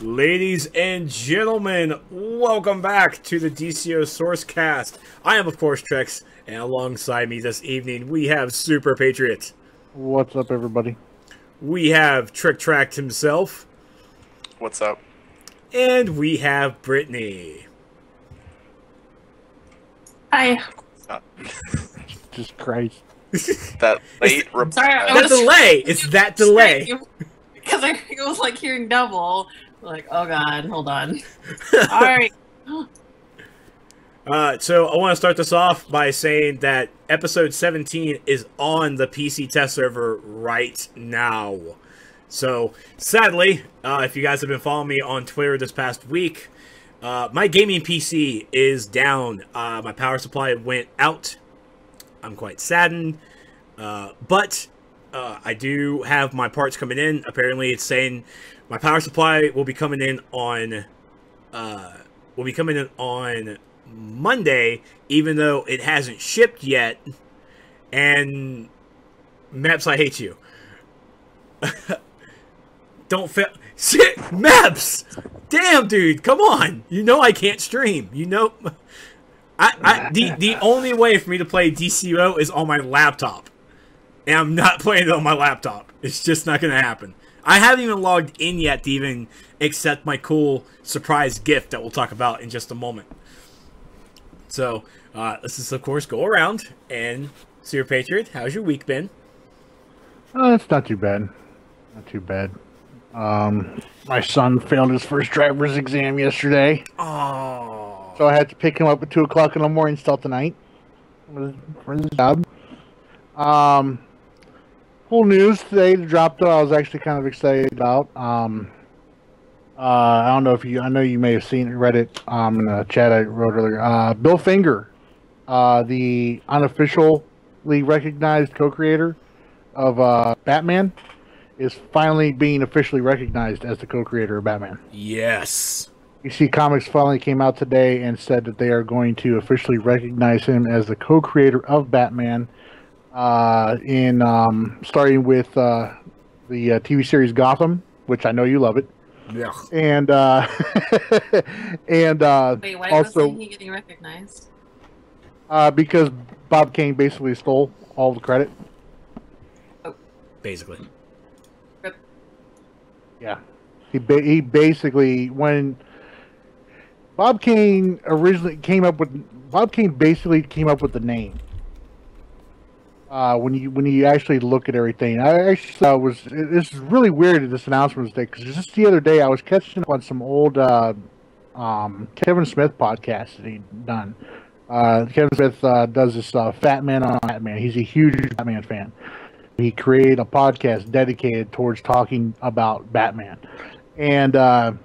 Ladies and gentlemen, welcome back to the DCUO Sourcecast. I am, of course, Trex, and alongside me this evening, we have Super Patriot. What's up, everybody? We have Trick Tracked himself. What's up? And we have Brittany. Hi. Jesus Christ. That late Sorry, That delay! It's that delay! Because I was like hearing double. Like, oh god, hold on. Alright. So I want to start this off by saying that episode 17 is on the PC test server right now. So, sadly, if you guys have been following me on Twitter this past week, my gaming PC is down. My power supply went out. I'm quite saddened. But I do have my parts coming in. Apparently, it's saying my power supply will be coming in on Monday, even though it hasn't shipped yet. And Maps, I hate you. Don't fail. Shit, Maps! Damn, dude, come on. You know I can't stream. You know, the only way for me to play DCUO is on my laptop. And I'm not playing it on my laptop. It's just not going to happen. I haven't even logged in yet to even accept my cool surprise gift that we'll talk about in just a moment. So, let's just, of course, go around. And, Super Patriot, how's your week been? It's not too bad. Not too bad. My son failed his first driver's exam yesterday. Oh. So I had to pick him up at 2 o'clock in the morning still tonight for his job. Cool news today to drop, though, I was actually kind of excited about. I don't know if you, I know you may have seen it, read it in the chat I wrote earlier. Bill Finger, the unofficially recognized co-creator of Batman, is finally being officially recognized as the co-creator of Batman. Yes. DC Comics finally came out today and said that they are going to officially recognize him as the co-creator of Batman. Starting with the TV series Gotham, which I know you love it. Yeah. And Wait, why also wasn't he getting recognized? because Bob Kane basically stole all the credit. Basically. Rip. Yeah, he basically, when Bob Kane basically came up with the name. When you actually look at everything, I actually thought this is really weird that this announcement was there, because just the other day I was catching up on some old Kevin Smith podcast that he'd done. Kevin Smith does this Fat Man on Batman. He's a huge Batman fan. He created a podcast dedicated towards talking about Batman, and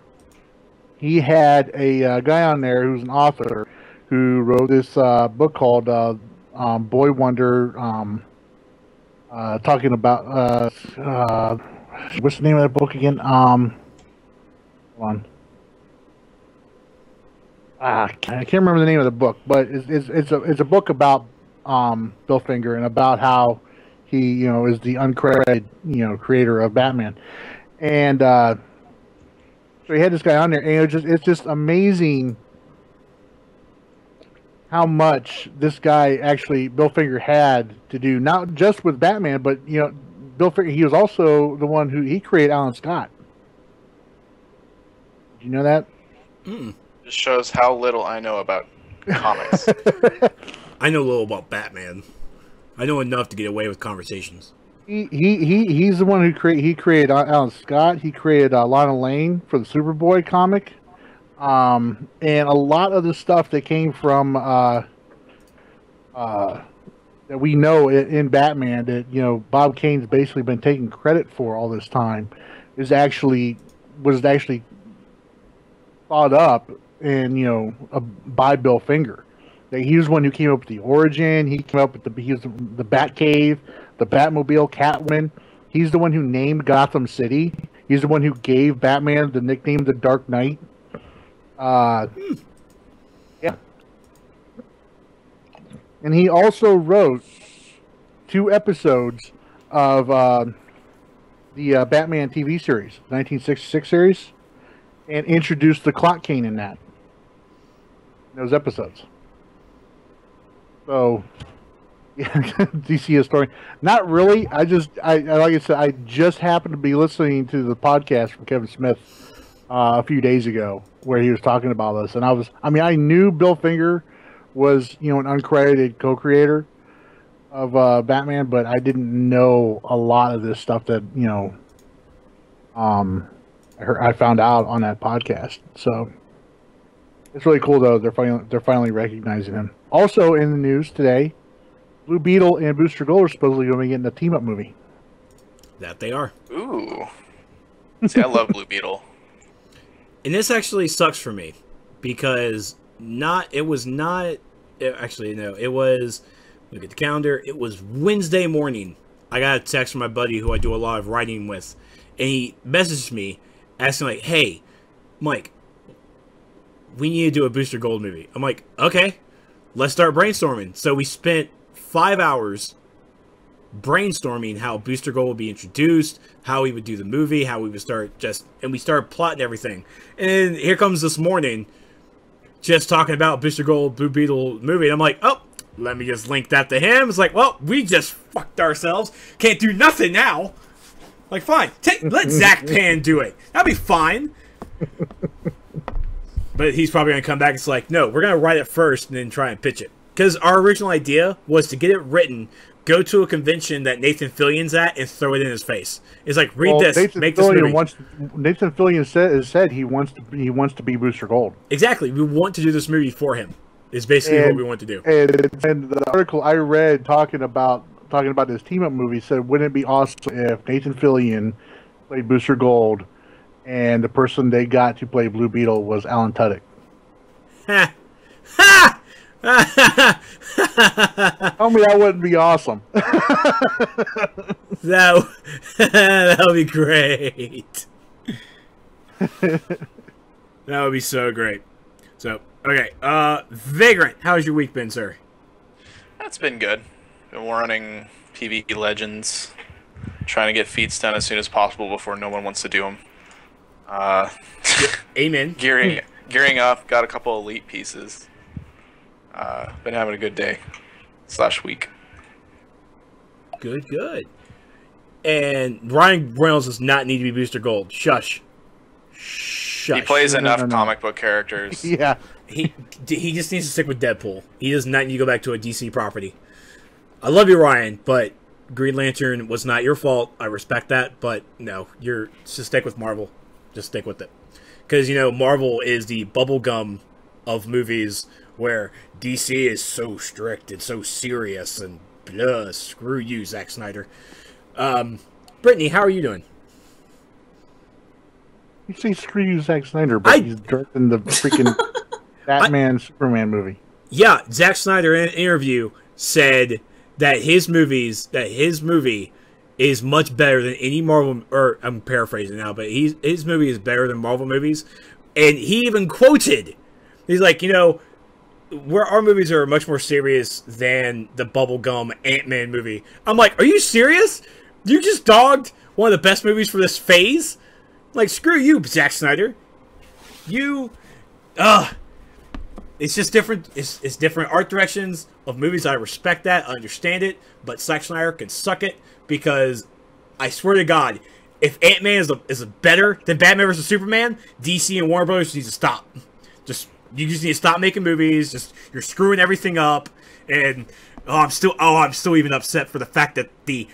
he had a guy on there who's an author who wrote this book called Boy Wonder, talking about what's the name of that book again? Hold on. I can't remember the name of the book, but it's a book about Bill Finger and about how he is the uncredited creator of Batman, and so he had this guy on there, and it's just amazing how much this guy Bill Finger had to do, not just with Batman, but Bill Finger. He was also the one who created Alan Scott. Did you know that? Just shows how little I know about comics. I know a little about Batman. I know enough to get away with conversations. He's the one who created Alan Scott. He created Lana Lane for the Superboy comic. And a lot of the stuff that came from that we know in Batman that Bob Kane's basically been taking credit for all this time was actually thought up and by Bill Finger. That he was the one who came up with the origin. He came up with the Batcave, the Batmobile, Catwoman. He's the one who named Gotham City. He's the one who gave Batman the nickname the Dark Knight. Yeah. And he also wrote 2 episodes of the Batman TV series, 1966 series. and introduced the clock cane in those episodes. So, yeah, DC historian. Not really. I like I said, I just happened to be listening to the podcast from Kevin Smith a few days ago where he was talking about this, and I knew Bill Finger was, an uncredited co-creator of Batman, but I didn't know a lot of this stuff that I found out on that podcast. So it's really cool though. They're finally recognizing him. Also in the news today, Blue Beetle and Booster Gold are supposedly going to be getting a team-up movie. That they are. Ooh. See, I love Blue Beetle. And this actually sucks for me because it was, look at the calendar. It was Wednesday morning. I got a text from my buddy who I do a lot of writing with, and he messaged me asking like, "Hey, Mike, we need to do a Booster Gold movie." I'm like, "Okay, let's start brainstorming." So we spent 5 hours brainstorming how Booster Gold would be introduced, how we would do the movie, how we would start and we started plotting everything. And here comes this morning, just talking about Booster Gold, Blue Beetle movie. And I'm like, oh, let me just link that to him. It's like, well, we just fucked ourselves. Can't do nothing now. Like, fine, let Zach Pan do it. That'll be fine. But he's probably going to come back and it's like, no, we're going to write it first and then try and pitch it. Because our original idea was to get it written, go to a convention that Nathan Fillion's at, and throw it in his face. It's like, read this, make this movie. Nathan Fillion said he wants to be Booster Gold. Exactly. We want to do this movie for him. Is basically what we want to do. And the article I read talking about this team-up movie said, wouldn't it be awesome if Nathan Fillion played Booster Gold and the person they got to play Blue Beetle was Alan Tudyk? Ha! Ha! Tell me that wouldn't be awesome. That would be great. That would be so great. So, okay. Vagrant, how's your week been, sir? That's been good. Been running PvE Legends. Trying to get feats done as soon as possible before no one wants to do them. Amen. Gearing up. Got a couple elite pieces. Been having a good day / week. Good. And Ryan Reynolds does not need to be Booster Gold. Shush. He plays enough comic book characters. Yeah. He just needs to stick with Deadpool. He does not need to go back to a DC property. I love you, Ryan, but Green Lantern was not your fault. I respect that, but no, just stick with Marvel. Just stick with it. Because, Marvel is the bubblegum of movies where DC is so strict and so serious and blah, screw you, Zack Snyder. Brittany, how are you doing? You say screw you, Zack Snyder, but he's directing the freaking Batman Superman movie. Yeah, Zack Snyder in an interview said that his movie is much better than any Marvel, or I'm paraphrasing now, but his movie is better than Marvel movies. And he even quoted, he's like, where our movies are much more serious than the bubblegum Ant-Man movie. I'm like, are you serious? You just dogged one of the best movies for this phase? Like, screw you, Zack Snyder. It's just different. It's different art directions of movies. I respect that. I understand it. But Zack Snyder can suck it because I swear to God, if Ant-Man is better than Batman vs. Superman, DC and Warner Bros. Need to stop. You just need to stop making movies. You're screwing everything up. And I'm still even upset for the fact that the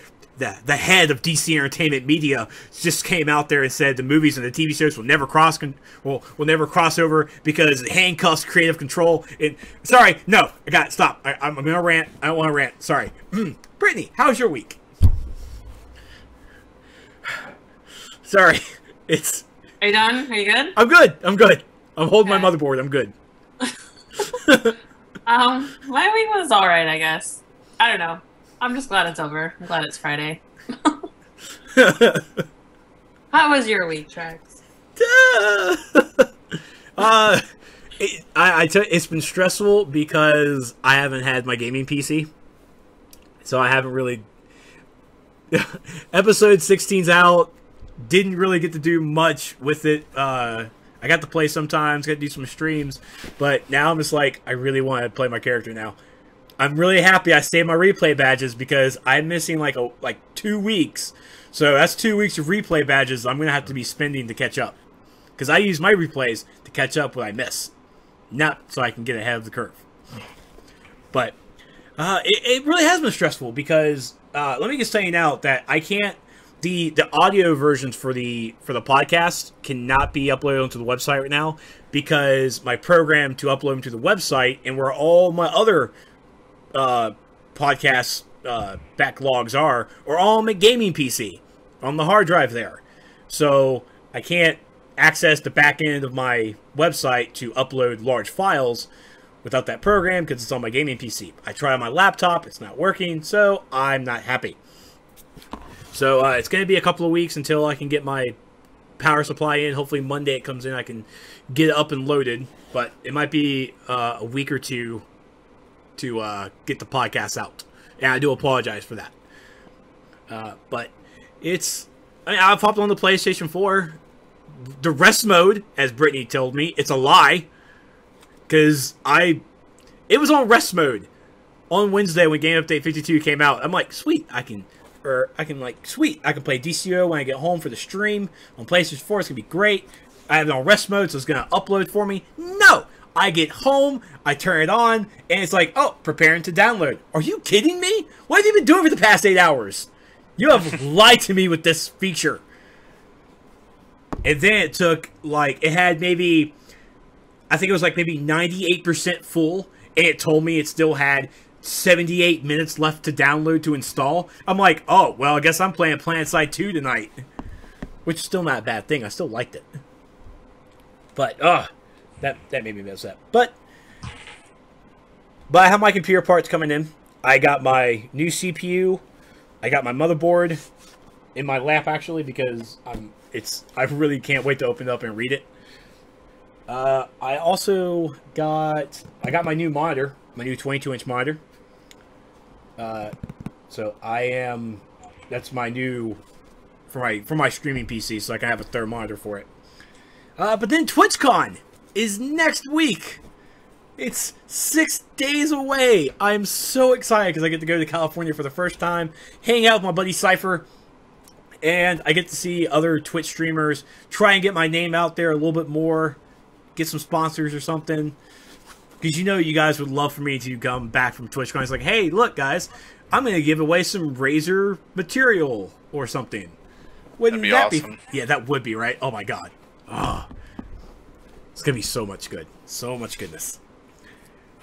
head of DC Entertainment Media just came out there and said the movies and the TV shows will never cross over because it handcuffs creative control. Sorry, no, I got it. Stop. I'm gonna rant. I don't want to rant. Sorry. Brittany, how's your week? Sorry, Are you done? Are you good? I'm good. I'm holding my motherboard. I'm good. My week was all right, I guess. I don't know. I'm just glad it's over. I'm glad it's Friday. How was your week, Trex? It's been stressful because I haven't had my gaming PC, so I haven't really. Episode 16's out. Didn't really get to do much with it. I I got to play sometimes, got to do some streams, but now I'm just like, I really want to play my character now. I'm really happy I saved my replay badges because I'm missing like 2 weeks. So that's 2 weeks of replay badges I'm going to have to be spending to catch up. Because I use my replays to catch up what I miss. Not so I can get ahead of the curve. But it really has been stressful because let me just tell you now that I can't. The audio versions for the podcast cannot be uploaded onto the website right now because my program to upload them to the website and where all my other podcast backlogs are all on my gaming PC on the hard drive there. So I can't access the back end of my website to upload large files without that program because it's on my gaming PC. I try on my laptop, it's not working, so I'm not happy. So it's going to be a couple of weeks until I can get my power supply in. Hopefully Monday it comes in, I can get it up and loaded. But it might be a week or two to get the podcast out. And I do apologize for that. But it's... I popped on the PlayStation 4. The rest mode, as Brittany told me, it's a lie. Because it was on rest mode on Wednesday when Game Update 52 came out. I'm like, sweet, I can play DCUO when I get home for the stream on PlayStation 4. It's gonna be great. I have it on rest mode, so it's gonna upload for me. No, I get home, I turn it on, and it's like, oh, preparing to download. Are you kidding me? What have you been doing for the past 8 hours? You have lied to me with this feature. And then it took it had maybe, I think it was maybe 98% full, and it told me it still had 78 minutes left to download to install. I'm like, oh, well, I guess I'm playing PlanetSide 2 tonight. Which is still not a bad thing. I still liked it. But, that made me upset. But I have my computer parts coming in. I got my new CPU. I got my motherboard in my lap, actually, because I really can't wait to open it up and read it. I also got my new monitor, my new 22-inch monitor. So that's my new, for my streaming PC, so I can have a third monitor for it. But then TwitchCon is next week. It's 6 days away. I'm so excited because I get to go to California for the first time, hang out with my buddy Cypher, and I get to see other Twitch streamers, try and get my name out there a little bit more, get some sponsors or something. Because you guys would love for me to come back from TwitchCon. It's like, hey, look, guys, I'm going to give away some Razer material or something. Wouldn't that be awesome? Yeah, that would be, right? Oh, my God. Oh, it's going to be so much good. So much goodness.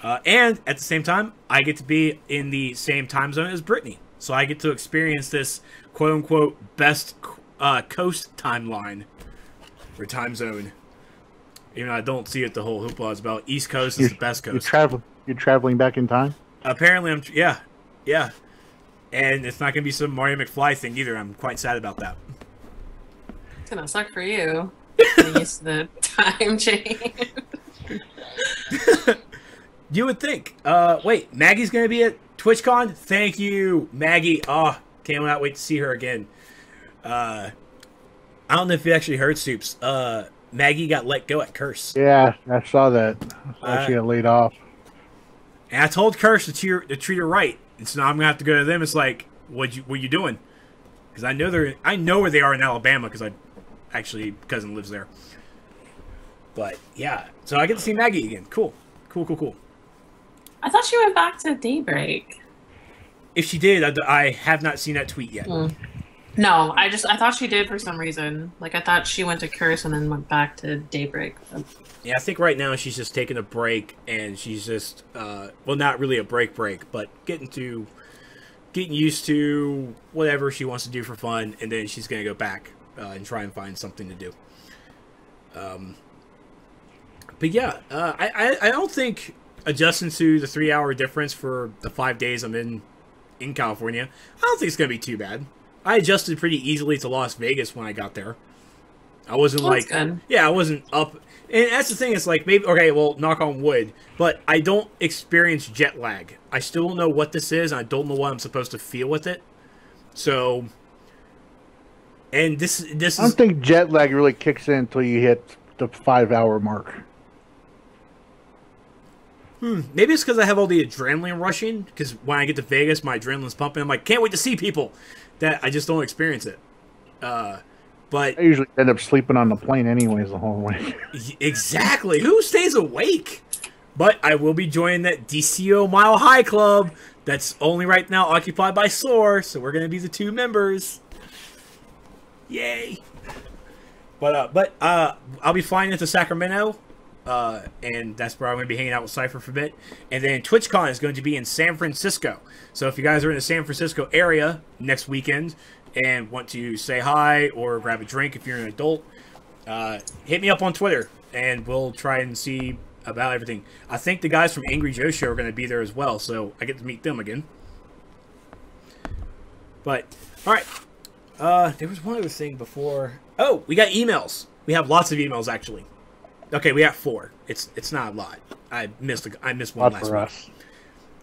And at the same time, I get to be in the same time zone as Brittany. So I get to experience this quote-unquote best coast timeline or time zone. Even though I don't see it the whole hoopla is about. East Coast is the best coast. You're traveling back in time? Apparently, yeah. And it's not going to be some Mario McFly thing either. I'm quite sad about that. It's going to suck for you. Getting used to the time change. You would think. Wait, Maggie's going to be at TwitchCon? Thank you, Maggie. Oh, can't wait to see her again. I don't know if you actually heard, Soups. Maggie got let go at Curse. Yeah, I saw that. She got laid off. And I told Curse to treat her right. And so now I'm going to have to go to them. It's like, what you doing? Because I know where they are in Alabama because cousin lives there. But, yeah. So I get to see Maggie again. Cool. I thought she went back to Daybreak. If she did, I have not seen that tweet yet. No, I thought she did for some reason. I thought she went to Curse and then went back to Daybreak. Yeah, I think right now she's just taking a break, and she's just, well, not really a break, but getting used to whatever she wants to do for fun, and then she's going to go back and try and find something to do. But yeah, I don't think adjusting to the 3-hour difference for the 5 days I'm in California, I don't think it's going to be too bad. I adjusted pretty easily to Las Vegas when I got there. I wasn't I wasn't up. And that's the thing, it's like, maybe, okay, well, knock on wood, but I don't experience jet lag. I still don't know what this is, and I don't know what I'm supposed to feel with it. So, and this I don't think jet lag really kicks in until you hit the 5-hour mark. Maybe it's because I have all the adrenaline rushing. Because when I get to Vegas, my adrenaline's pumping. I'm like, can't wait to see people. That I just don't experience it. But I usually end up sleeping on the plane anyways the whole way. exactly. Who stays awake? But I will be joining that DCUO Mile High Club. That's only right now occupied by Soar. So we're gonna be the 2 members. Yay! But I'll be flying into Sacramento. And that's where I'm going to be hanging out with Cypher for a bit. And then TwitchCon is going to be in San Francisco. So if you guys are in the San Francisco area next weekend and want to say hi or grab a drink if you're an adult, hit me up on Twitter and we'll try and see about everything. I think the guys from Angry Joe Show are going to be there as well, so I get to meet them again. But, alright. There was one other thing before. Oh, we got emails. We have lots of emails, actually. Okay, we have 4. It's not a lot. I missed one last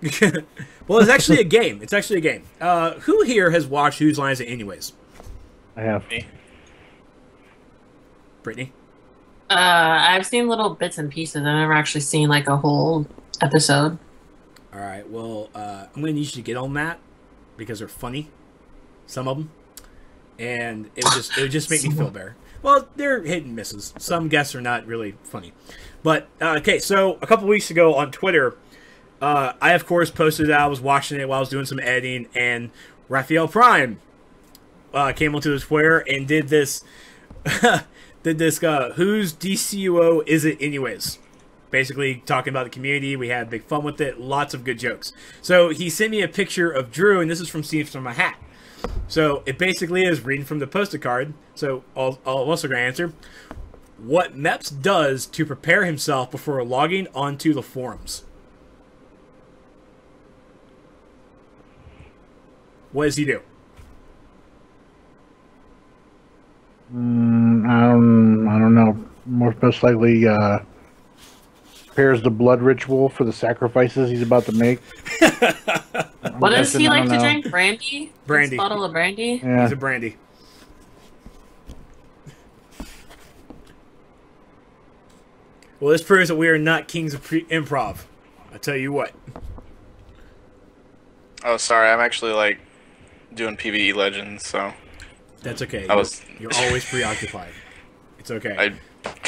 week. Well, it's actually a game. It's actually a game. Who here has watched Whose Line Is It Anyways? I have. Me. Brittany? I've seen little bits and pieces. I've never actually seen like a whole episode. All right. Well, I'm going to need you to get on that because they're funny. Some of them, and it would just make me feel better. Well, they're hit and misses. Some guests are not really funny. But, okay, so a couple weeks ago on Twitter, I, of course, posted that I was watching it while I was doing some editing, and Raphael Prime came onto the Twitter and did this, whose DCUO is it anyways? Basically talking about the community. We had big fun with it. Lots of good jokes. So he sent me a picture of Drew, and this is from Steve's from my hat. So it basically is reading from the post-it card. So I'll also going to answer. What Meps does to prepare himself before logging onto the forums. What does he do? I don't know. Most likely prepares the blood ritual for the sacrifices he's about to make. What does he like to drink? Brandy? Brandy. This bottle of brandy? Yeah. He's a brandy. Well, this proves that we are not kings of improv. I tell you what. Oh, sorry. I'm actually like doing PvE Legends, so That's okay. You're always preoccupied. It's okay.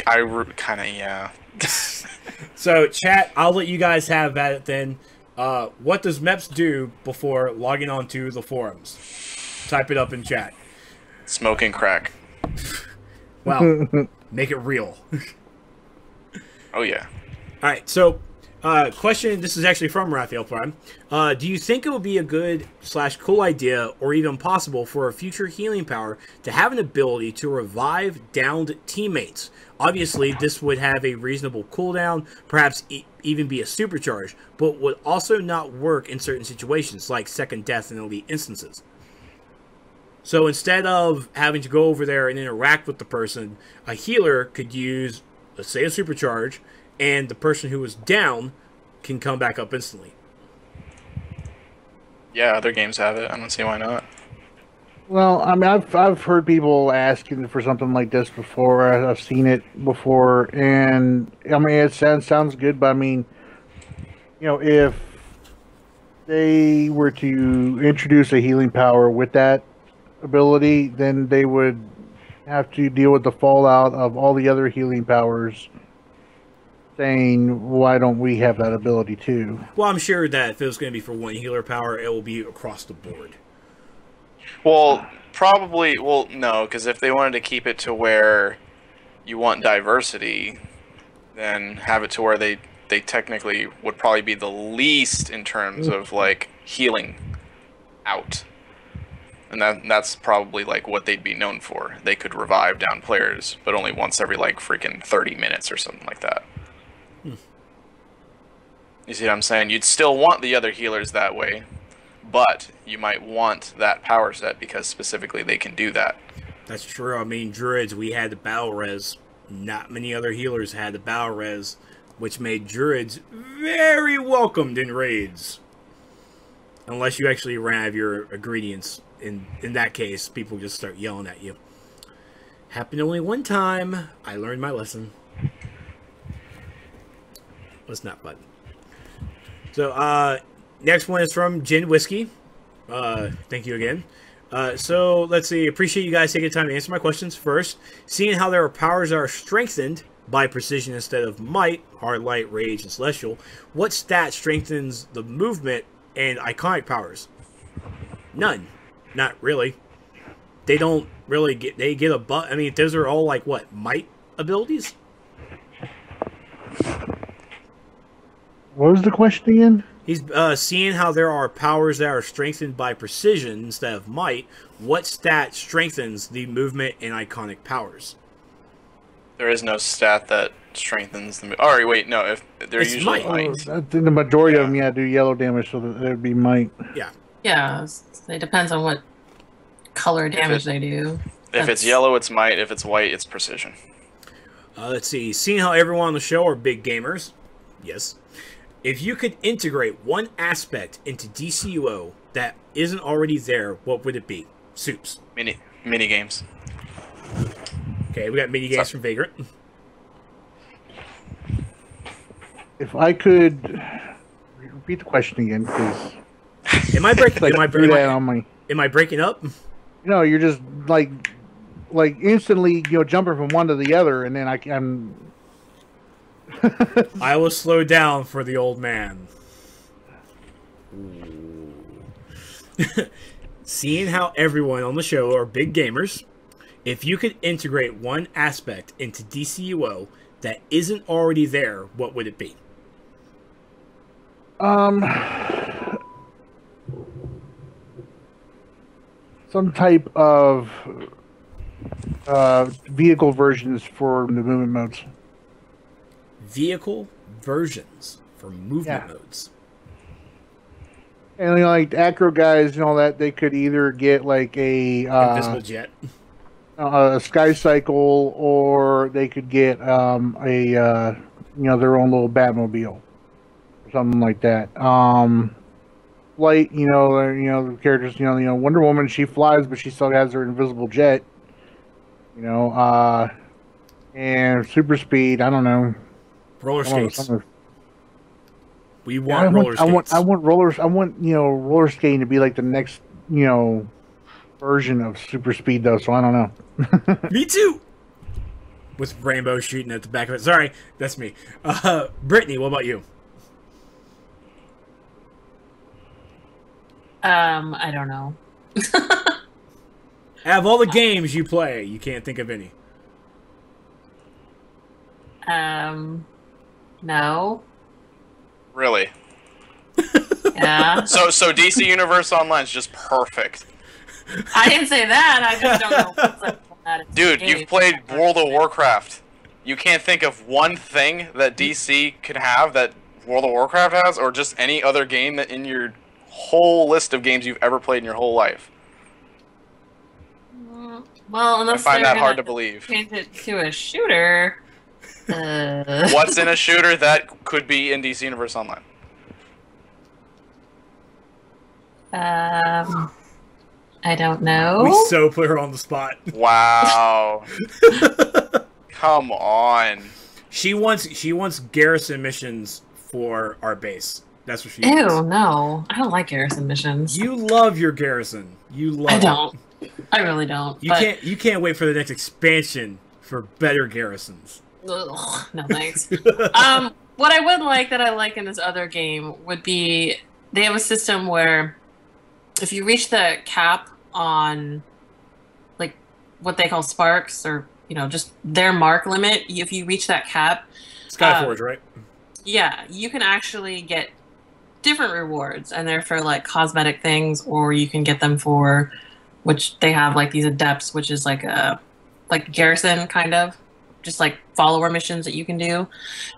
I kind of, yeah. So, chat, I'll let you guys have at it then. What does Meps do before logging onto the forums? Type it up in chat. Smoking crack. Wow. Make it real. Oh, yeah. Alright, so, question, this is actually from Raphael Prime. Do you think it would be a good / cool idea, or even possible, for a future healing power to have an ability to revive downed teammates? Obviously, this would have a reasonable cooldown, perhaps even be a supercharge, but would also not work in certain situations, like second death in elite instances. So instead of having to go over there and interact with the person, a healer could use, let's say, a supercharge, and the person who was down can come back up instantly. Yeah, other games have it. I don't see why not. Well, I mean, I've heard people asking for something like this before. I've seen it before, and I mean, it sounds good. But I mean, you know, if they were to introduce a healing power with that ability, then they would have to deal with the fallout of all the other healing powers saying, why don't we have that ability too? Well, I'm sure that if it was going to be for one healer power, it will be across the board. Well, probably, well, no, because if they wanted to keep it to where you want diversity, then have it to where they technically would probably be the least in terms of, like, healing out. And that's probably, like, what they'd be known for. They could revive down players, but only once every, like, freaking 30 minutes or something like that. You see what I'm saying? You'd still want the other healers that way, but you might want that power set because specifically they can do that. That's true. I mean, Druids, we had the battle res. Not many other healers had the battle res, which made Druids very welcomed in raids. Unless you actually ran out of your ingredients. In that case, people just start yelling at you. Happened only one time. I learned my lesson. Was not fun. So, next one is from Gin Whiskey. Thank you again. So, let's see. Appreciate you guys taking the time to answer my questions. First, seeing how there are powers that are strengthened by precision instead of might, hard light, rage, and celestial, what stat strengthens the movement and iconic powers? None. Not really. They don't really get... They get a buff. I mean, those are all, like, what? Might abilities? What was the question again? He's seeing how there are powers that are strengthened by precision instead of might. What stat strengthens the movement and iconic powers? There is no stat that strengthens the... Alright, wait, no. If they're It's usually might. might. I think the majority of them, do yellow damage, so that would be might. Yeah. Yeah, it depends on what color damage they do. If it's yellow, it's might. If it's white, it's precision. Let's see. Seeing how everyone on the show are big gamers. Yes. If you could integrate one aspect into DCUO that isn't already there, what would it be? Soups. Mini games. Okay, we got mini games from Vagrant. If I could repeat the question again, because Am I breaking? Am I breaking up? you're just like instantly jumping from one to the other, and then I'm. I will slow down for the old man. Seeing how everyone on the show are big gamers, if you could integrate one aspect into DCUO that isn't already there, what would it be? Some type of vehicle versions for the movement modes. Vehicle versions for movement modes. And like acro guys and all that, they could either get like a Invisible jet. A sky cycle, or they could get their own little Batmobile, or something like that. Light, the characters, Wonder Woman, she flies, but she still has her invisible jet. And super speed, I don't know. Roller skates. We want roller skates. I want roller skating to be like the next, version of super speed though, so I don't know. Me too. With Rainbow shooting at the back of it. Sorry, that's me. Brittany, what about you? I don't know. Out of all the games you play, you can't think of any. No. Really? Yeah. So DC Universe Online is just perfect. I didn't say that. I just don't know what's up with that. Dude, you've played World of Warcraft. You can't think of one thing that DC could have that World of Warcraft has, or just any other game that in your whole list of games you've ever played in your whole life. Well, unless I find that they're hard gonna to believe. change it to a shooter. What's in a shooter that could be in DC Universe Online? I don't know. We so put her on the spot. Wow. Come on. She wants garrison missions for our base. That's what she Ew, wants. no. I don't like garrison missions. You love your garrison. You love I don't. I really don't. You can't wait for the next expansion for better garrisons. Ugh, no thanks. What I would like that I like in this other game would be they have a system where if you reach the cap on like what they call sparks or just their mark limit, if you reach that cap, Skyforge, right? Yeah, you can actually get different rewards, and they're for like cosmetic things, or you can get them for which they have like these adepts, which is like a garrison kind of just like follower missions that you can do.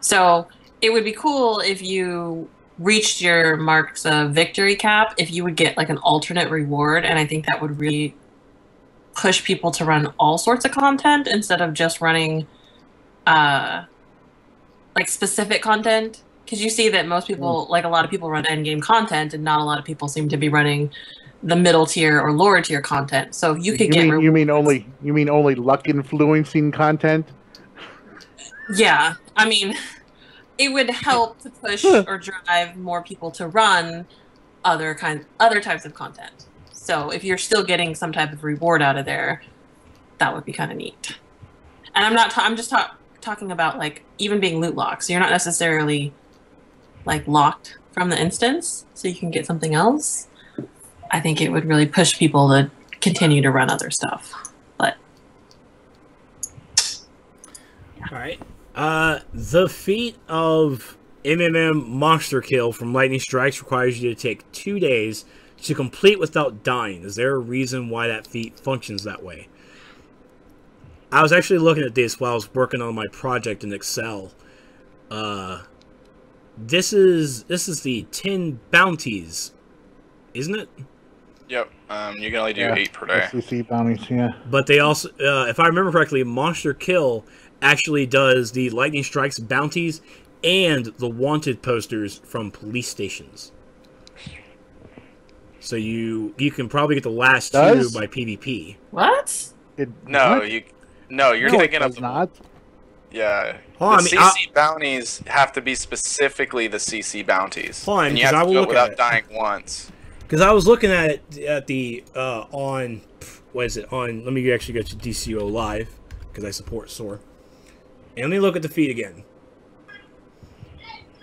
So it would be cool if you reached your marks of victory cap, if you would get like an alternate reward, and I think that would really push people to run all sorts of content instead of just running like specific content, because you see that most people, like a lot of people run end game content, and not a lot of people seem to be running the middle tier or lower tier content. So you could you mean only luck influencing content? Yeah, I mean, it would help to push or drive more people to run other types of content. So if you're still getting some type of reward out of there, that would be kind of neat. And I'm just talking about like even being loot locked. So you're not necessarily like locked from the instance, so you can get something else. I think it would really push people to continue to run other stuff. But yeah. All right. The feat of MMM Monster Kill from Lightning Strikes requires you to take 2 days to complete without dying. Is there a reason why that feat functions that way? I was actually looking at this while I was working on my project in Excel. This is the 10 bounties, isn't it? Yep. You can only do 8 per day. CC bounties, yeah. But they also, if I remember correctly, Monster Kill actually does the Lightning Strikes bounties and the wanted posters from police stations. So you can probably get the last 2 by PvP. What? You're thinking of not. Yeah. Hold on, the CC bounties have to be specifically the CC bounties. Hold on, and you have to do it without dying once. Because I was looking at it at the on what is it on? Let me actually go to DCUO Live because I support Soar. And let me look at the feat again.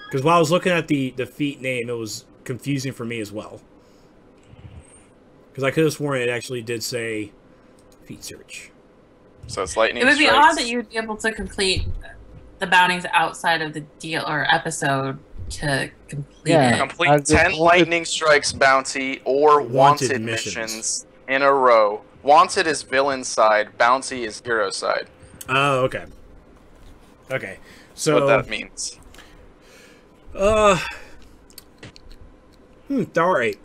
Because while I was looking at the feat name, it was confusing for me as well. Because I could have sworn it actually did say feat search. So it's lightning. It would be strikes. odd that you would be able to complete the bounties outside of the deal or episode to complete it. Complete 10 lightning strikes bounty or wanted missions in a row. Wanted is villain side, bounty is hero side. Oh, okay. Okay. So what that means. Alright.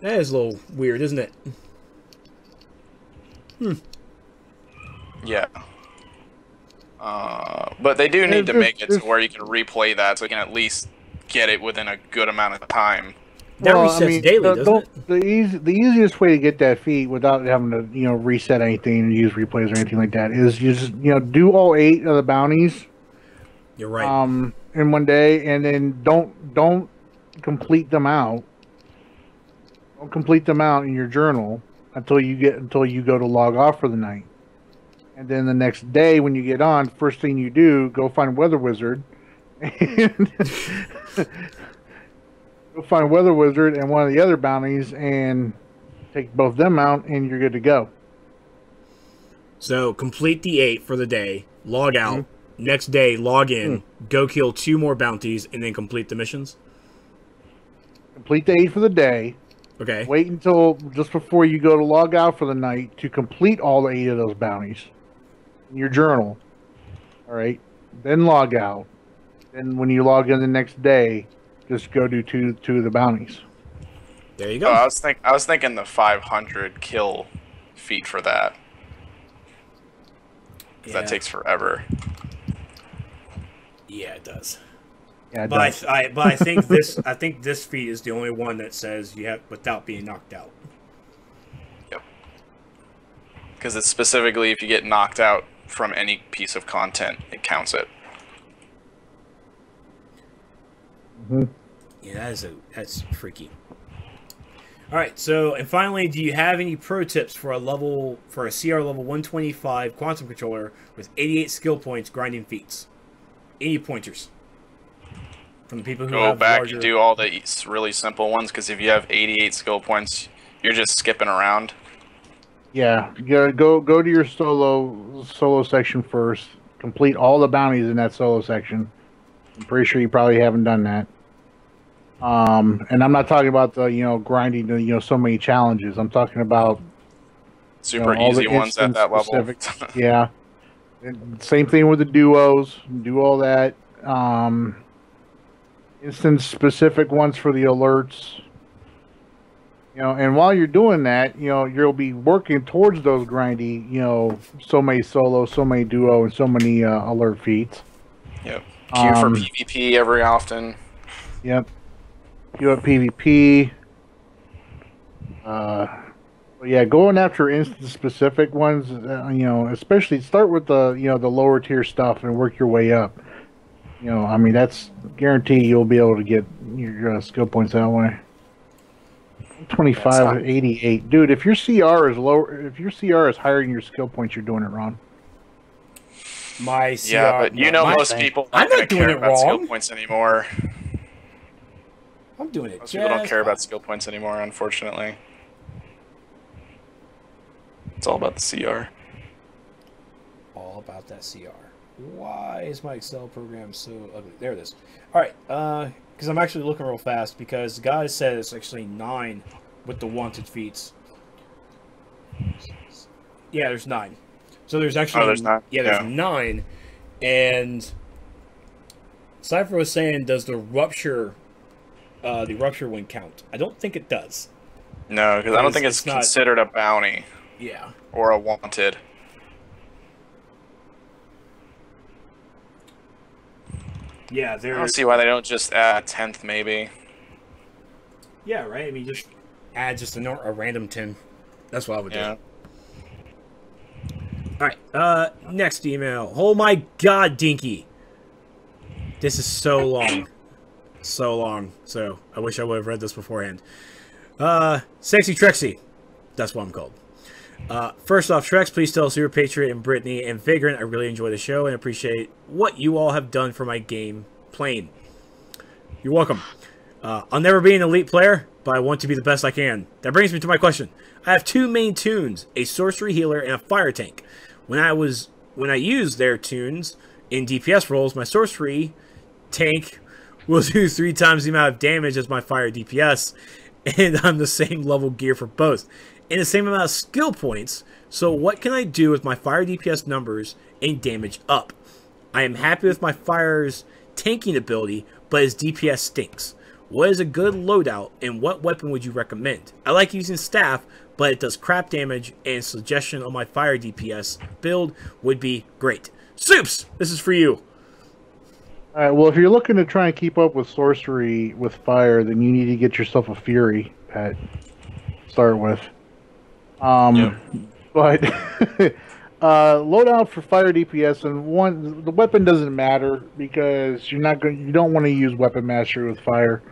That is a little weird, isn't it? Yeah. But they do need to make it to where you can replay that so you can at least get it within a good amount of time. That resets daily, doesn't it? The easiest way to get that feat without having to, reset anything and use replays or anything like that is you just, do all 8 of the bounties. You're right. In one day, and then don't complete them out. Don't complete them out in your journal until you go to log off for the night. And then the next day when you get on, first thing you do, go find Weather Wizard and go find Weather Wizard and one of the other bounties and take both them out and you're good to go. So complete the 8 for the day, log out, next day log in, go kill 2 more bounties, and then complete the missions? Complete the 8 for the day. Okay. Wait until just before you go to log out for the night to complete all the 8 of those bounties in your journal. All right. Then log out. Then when you log in the next day, just go do two of the bounties. There you go. I was thinking the 500 kill feat for that. Because that takes forever. Yeah, it does. Yeah, but I think this feat is the only one that says you have without being knocked out. Yep. Because it's specifically if you get knocked out from any piece of content, it counts it. Yeah, that's freaky. All right, so and finally, do you have any pro tips for a CR level 125 quantum controller with 88 skill points grinding feats? Any pointers from the people who go have back larger... and do all the really simple ones, because if you have 88 skill points, you're just skipping around. Yeah, you gotta go to your solo section first. Complete all the bounties in that solo section. I'm pretty sure you probably haven't done that. And I'm not talking about the grinding the so many challenges. I'm talking about super easy ones at that level. Yeah. Same thing with the duos. Do all that. Instance specific ones for the alerts. And while you're doing that, you'll be working towards those grindy, so many solo, so many duo, and so many alert feats. Yep. Queue for PvP every often. Yep. Queue up PvP. But yeah, going after instance specific ones, especially start with the lower tier stuff and work your way up. I mean, that's guarantee you'll be able to get your skill points that way. 25 to 88, dude. If your CR is lower, if your CR is higher than your skill points, you're doing it wrong. My CR, yeah, but most people I'm not doing it wrong. Skill points anymore. I'm doing it. Most people don't care about skill points anymore, unfortunately. It's all about the CR. All about that CR. Why is my Excel program so ugly? There it is. All right, because I'm actually looking real fast because the guy said it's actually 9 with the wanted feats. Yeah, there's 9. So there's actually there's 9. Yeah, there's 9, and Cypher was saying, does the rupture one count? I don't think it does. No, because I don't think it's considered a bounty. Yeah. Or a wanted. Yeah, I don't see why they don't just add 10th, maybe. Yeah, right? I mean, just add just a random 10. That's what I would do. Alright, next email. Oh my god, Dinky. This is so long. So long. So, I wish I would have read this beforehand. Sexy Trexy. That's what I'm called. First off, Trex, please tell Super Patriot and Brittany and Vagrant I really enjoy the show and appreciate what you all have done for my game playing. You're welcome. I'll never be an elite player, but I want to be the best I can. That brings me to my question. I have 2 main tunes, a sorcery healer and a fire tank. When I use their tunes in DPS roles, my sorcery tank will do 3 times the amount of damage as my fire DPS, and I'm the same level gear for both. And the same amount of skill points, so what can I do with my fire DPS numbers and damage up? I am happy with my fire's tanking ability, but his DPS stinks. What is a good loadout, and what weapon would you recommend? I like using staff, but it does crap damage, and suggestion on my fire DPS build would be great. Soups, this is for you. Alright, well, if you're looking to try and keep up with sorcery with fire, then you need to get yourself a Fury pet. Start with. But loadout for fire DPS, and the weapon doesn't matter because you don't want to use weapon mastery with fire.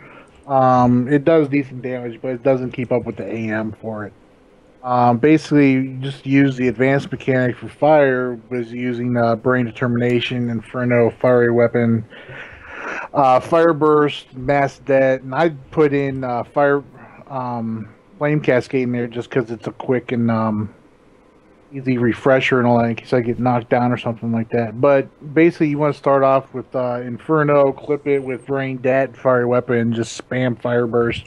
It does decent damage, but it doesn't keep up with the AM for it. Basically, you just use the advanced mechanic for fire, was using Brain Determination, Inferno, Fiery Weapon, Fire Burst, Mass Det, and I'd put in Flame Cascade in there just because it's a quick and easy refresher and all that in case I get knocked down or something like that. But basically, you want to start off with Inferno, clip it with Brain Det, Fire Weapon, just spam Fire Burst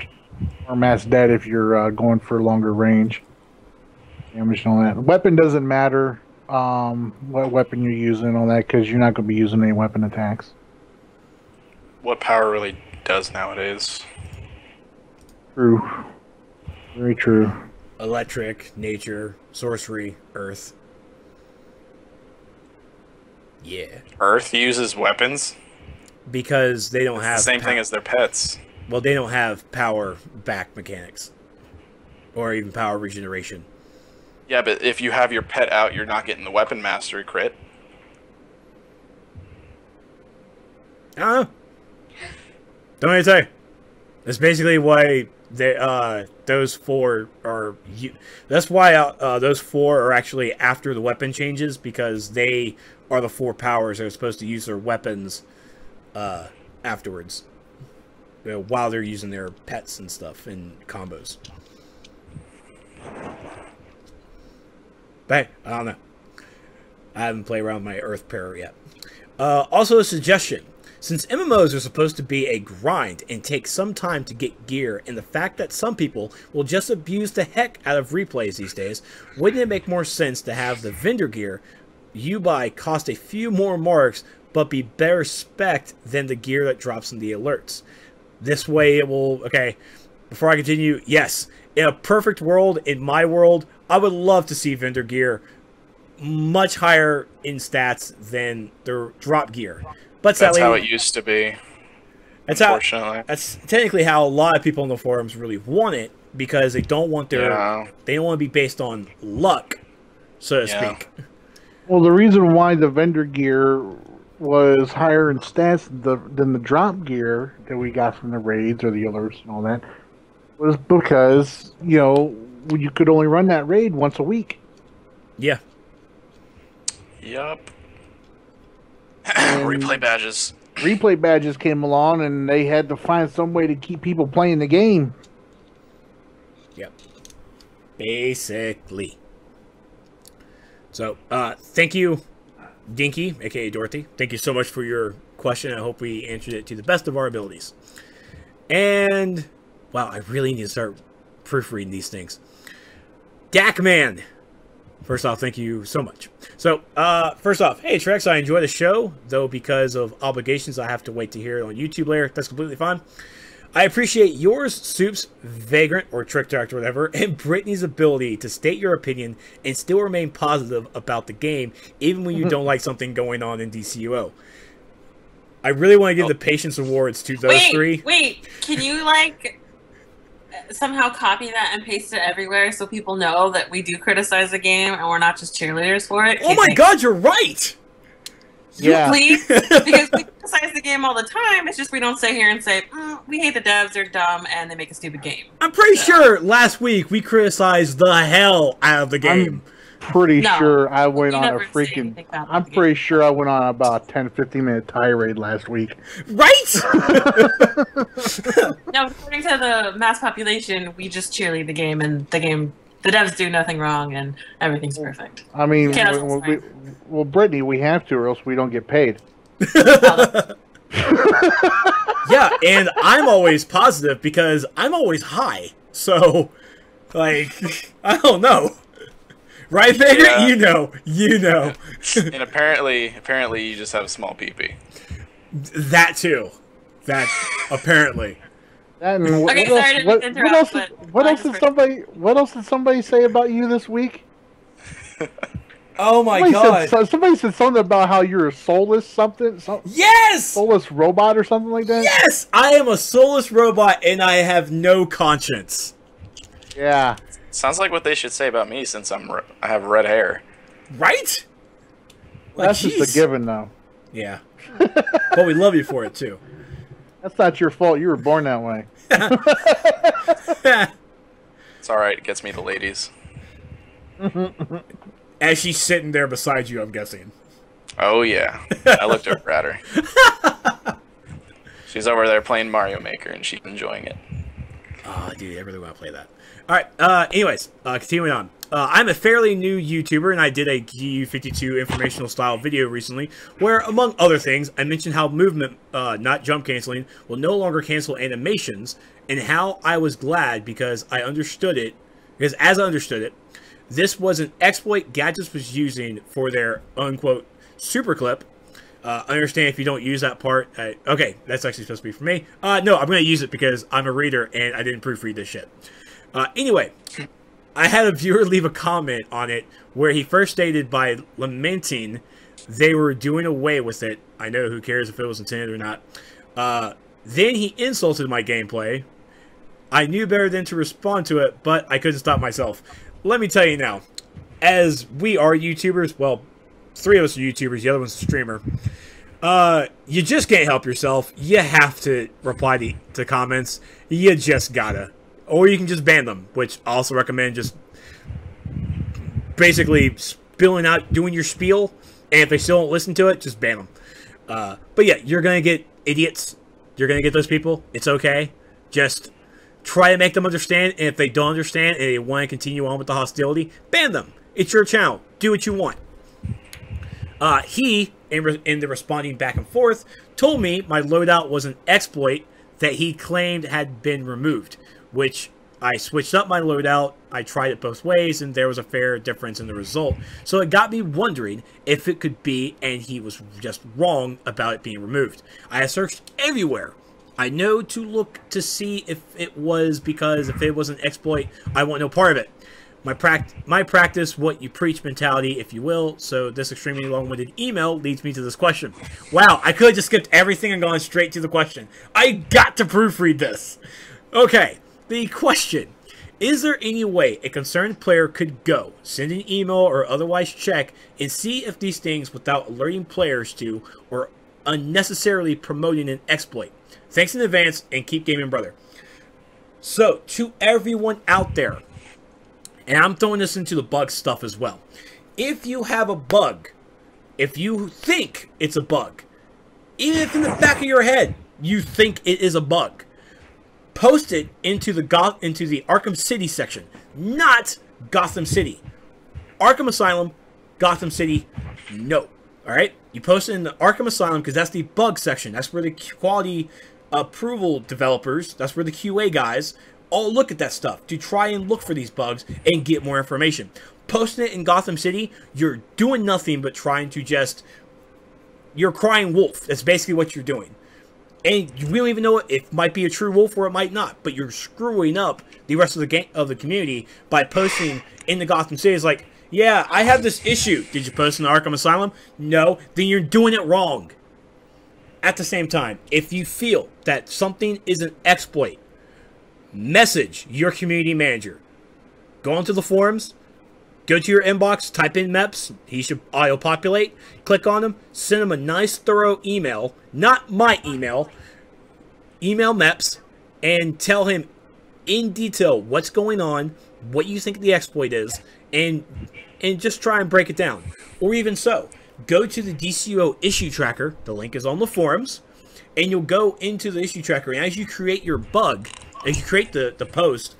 or Mass Det if you're going for longer range damage and all that. Weapon doesn't matter what weapon you're using and all that because you're not going to be using any weapon attacks. What power really does nowadays? True. Very true. Electric, nature, sorcery, earth. Yeah. Earth uses weapons? Because they don't have... the same thing as their pets. Well, they don't have power back mechanics. Or even power regeneration. Yeah, but if you have your pet out, you're not getting the weapon mastery crit. I don't know. Don't need to tell you. That's basically why those 4 are... That's why those 4 are actually after the weapon changes, because they are the 4 powers that are supposed to use their weapons afterwards. While they're using their pets and stuff and combos. But hey, I don't know. I haven't played around with my Earth pair yet. Also a suggestion. Since MMOs are supposed to be a grind and take some time to get gear, and the fact that some people will just abuse the heck out of replays these days, wouldn't it make more sense to have the vendor gear you buy cost a few more marks, but be better spec'd than the gear that drops in the alerts? This way it will... Okay, before I continue, yes, in a perfect world, in my world, I would love to see vendor gear much higher in stats than their drop gear. But that's how it used to be. That's technically how a lot of people in the forums really want it, because they don't want they don't want to be based on luck, so to speak. Well, the reason why the vendor gear was higher in stats than the drop gear that we got from the raids or the alerts and all that was because, you know, you could only run that raid once a week. Yeah. Yup. Replay badges. Replay badges came along, and they had to find some way to keep people playing the game. Yep. Basically. So, thank you, Dinky, aka Dorothy. Thank you so much for your question. I hope we answered it to the best of our abilities. And, wow, I really need to start proofreading these things. Dakman. First off, thank you so much. So, first off, hey, Trex, I enjoy the show, though because of obligations, I have to wait to hear it on YouTube later. That's completely fine. I appreciate yours, Soup's, Vagrant, or Trick Doctor, whatever, and Brittany's ability to state your opinion and still remain positive about the game, even when you don't like something going on in DCUO. I really want to give the Patience Awards to those three. Wait, can you, like, somehow copy that and paste it everywhere so people know that we do criticize the game and we're not just cheerleaders for it? Oh my god, you're right! Yeah. Please? Because we criticize the game all the time. It's just we don't sit here and say, we hate the devs, they're dumb, and they make a stupid game. I'm pretty sure last week we criticized the hell out of the game. I'm pretty sure I went on a freaking... I'm pretty sure I went on about a 10-15 minute tirade last week. Right? No, according to the mass population, we just cheerlead the game, and the devs do nothing wrong, and everything's perfect. I mean, well, Brittany, we have to, or else we don't get paid. Yeah, and I'm always positive because I'm always high. So, like, I don't know. Right, Vagrant? Yeah. You know. And apparently you just have a small pee-pee. That too. That, apparently. That and what else did somebody say about you this week? Oh my god! Somebody said something about how you're a soulless something. Yes, soulless robot or something like that. Yes, I am a soulless robot and I have no conscience. Yeah, sounds like what they should say about me since I have red hair. Right? Well, that's just a given, though. Yeah, but we love you for it too. That's not your fault. You were born that way. It's alright. It gets me the ladies. As she's sitting there beside you, I'm guessing. Oh, yeah. I looked over at her. She's over there playing Mario Maker, and she's enjoying it. Oh, dude, I really want to play that. Alright, anyways, continuing on. I'm a fairly new YouTuber, and I did a GU52 informational style video recently, where, among other things, I mentioned how movement, not jump canceling, will no longer cancel animations, and how I was glad because I understood it, because as I understood it, this was an exploit Gadgets was using for their, unquote, super clip. I understand if you don't use that part. Okay, that's actually supposed to be for me. No, I'm going to use it because I'm a reader and I didn't proofread this shit. Anyway, I had a viewer leave a comment on it where he first stated by lamenting they were doing away with it. I know, who cares if it was intended or not. Then he insulted my gameplay. I knew better than to respond to it, but I couldn't stop myself. Let me tell you now, as we are YouTubers, well, 3 of us are YouTubers, the other one's a streamer, you just can't help yourself. You have to reply to comments. You just gotta. Or you can just ban them, which I also recommend just basically spilling out, doing your spiel, and if they still don't listen to it, just ban them. But yeah, you're gonna get idiots. You're gonna get those people. It's okay. Just try to make them understand, and if they don't understand and they want to continue on with the hostility, ban them. It's your channel. Do what you want. He, in the responding back and forth, told me my loadout was an exploit that he claimed had been removed, which I switched up my loadout, I tried it both ways, and there was a fair difference in the result. So it got me wondering if it could be, and he was just wrong about it being removed. I searched everywhere. I know to look to see if it was, because if it was an exploit, I want no part of it. My practice, what you preach mentality, if you will. So this extremely long-winded email leads me to this question. Wow, I could have just skipped everything and gone straight to the question. I got to proofread this. Okay, the question Is there any way a concerned player could go, send an email or otherwise check, and see if these things without alerting players to or unnecessarily promoting an exploit? Thanks in advance, and keep gaming, brother. So, to everyone out there, and I'm throwing this into the bug stuff as well. If you have a bug, if you think it's a bug, even if in the back of your head you think it is a bug, post it into the Arkham City section, not Gotham City. Arkham Asylum, Gotham City, no. Alright? You post it in the Arkham Asylum because that's the bug section. That's where the quality approval developers, that's where the QA guys all look at that stuff to try and look for these bugs and get more information. Posting it in Gotham City, you're doing nothing but trying to just... You're crying wolf. That's basically what you're doing. And we don't even know it might be a true wolf or it might not, but you're screwing up the rest of the community by posting in the Gotham City. It's like, yeah, I have this issue. Did you post in the Arkham Asylum? No. Then you're doing it wrong. At the same time, if you feel that something is an exploit, message your community manager. Go onto the forums, go to your inbox, type in MEPS, he should auto-populate, click on him, send him a nice thorough email, not my email, email MEPS, and tell him in detail what's going on, what you think the exploit is, and just try and break it down. Or even so, go to the DCUO issue tracker, the link is on the forums, and you'll go into the issue tracker, and as you create your bug, as you create the post,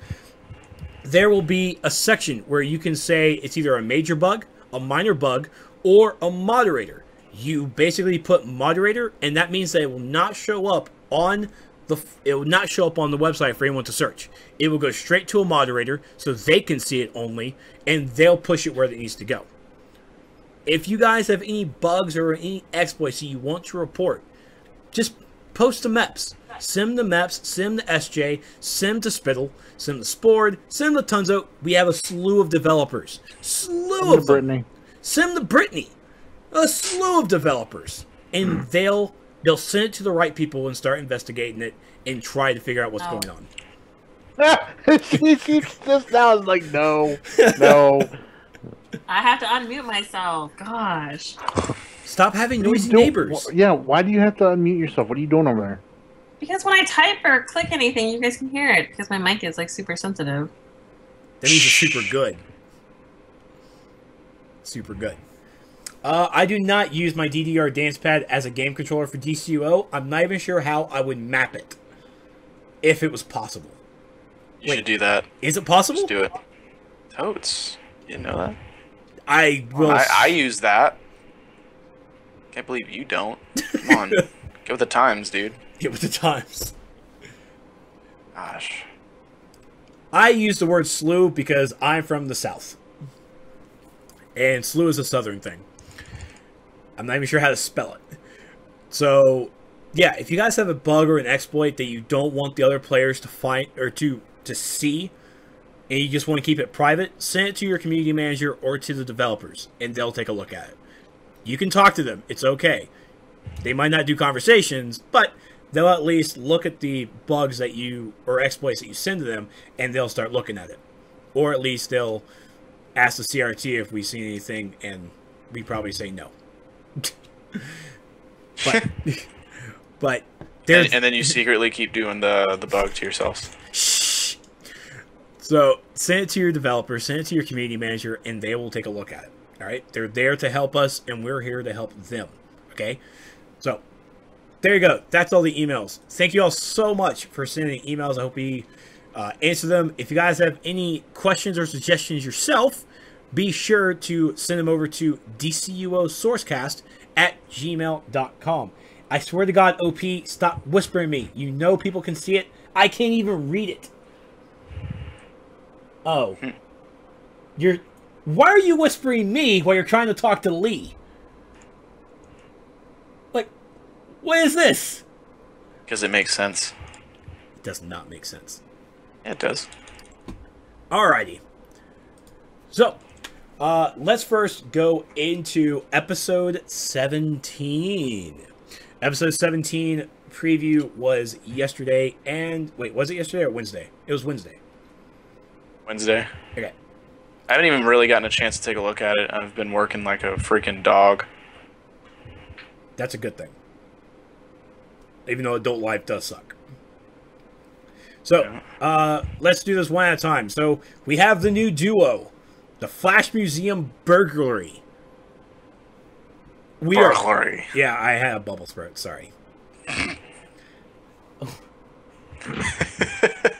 there will be a section where you can say it's either a major bug, a minor bug, or a moderator. You basically put moderator, and that means that it will not show up on the website for anyone to search. It will go straight to a moderator so they can see it only, and they'll push it where it needs to go. If you guys have any bugs or any exploits that you want to report, just post the MEPS. Send the MEPS, send the SJ, send to Spittle, send the Spord, send the Tunzo. We have a slew of developers. Slew of them. Send the Brittany. A slew of developers. And they'll send it to the right people and start investigating it and try to figure out what's going on. She just now is like, no. I have to unmute myself. Gosh. Stop having noisy neighbors. Yeah, why do you have to unmute yourself? What are you doing over there? Because when I type or click anything, you guys can hear it. Because my mic is like super sensitive. That means it's super good. Super good. I do not use my DDR dance pad as a game controller for DCUO. I'm not even sure how I would map it. If it was possible. You should do that. Is it possible? Just do it. Totes. You didn't know that? I will. I use that. Can't believe you don't. Come on. Get with the times, dude. Get with the times. Gosh. I use the word slew because I'm from the South. And slew is a Southern thing. I'm not even sure how to spell it. So, yeah, if you guys have a bug or an exploit that you don't want the other players to find or to see, and you just want to keep it private, send it to your community manager or to the developers, and they'll take a look at it. You can talk to them. It's okay. They might not do conversations, but they'll at least look at the bugs that you, or exploits that you send to them, and they'll start looking at it. Or at least they'll ask the CRT if we see anything, and we probably say no. but and then you secretly keep doing the bug to yourselves. Shh. So send it to your developer, send it to your community manager, and they will take a look at it. All right, they're there to help us, and we're here to help them. Okay, so there you go. That's all the emails. Thank you all so much for sending emails. I hope we answer them. If you guys have any questions or suggestions yourself, be sure to send them over to DCUO Sourcecast at gmail.com. I swear to God, OP, stop whispering me. You know people can see it. I can't even read it. Oh. Why are you whispering me while you're trying to talk to Lee? Like, what is this? Because it makes sense. It does not make sense. Yeah, it does. Alrighty. So, let's first go into episode 17. Episode 17 preview was yesterday, and... Wait, was it yesterday or Wednesday? It was Wednesday. Wednesday. Okay. I haven't even really gotten a chance to take a look at it. I've been working like a freaking dog. That's a good thing. Even though adult life does suck. So, let's do this one at a time. So, we have the new duo. The Flash Museum Burglary. Burglary. Yeah, I had a bubble throat. Sorry.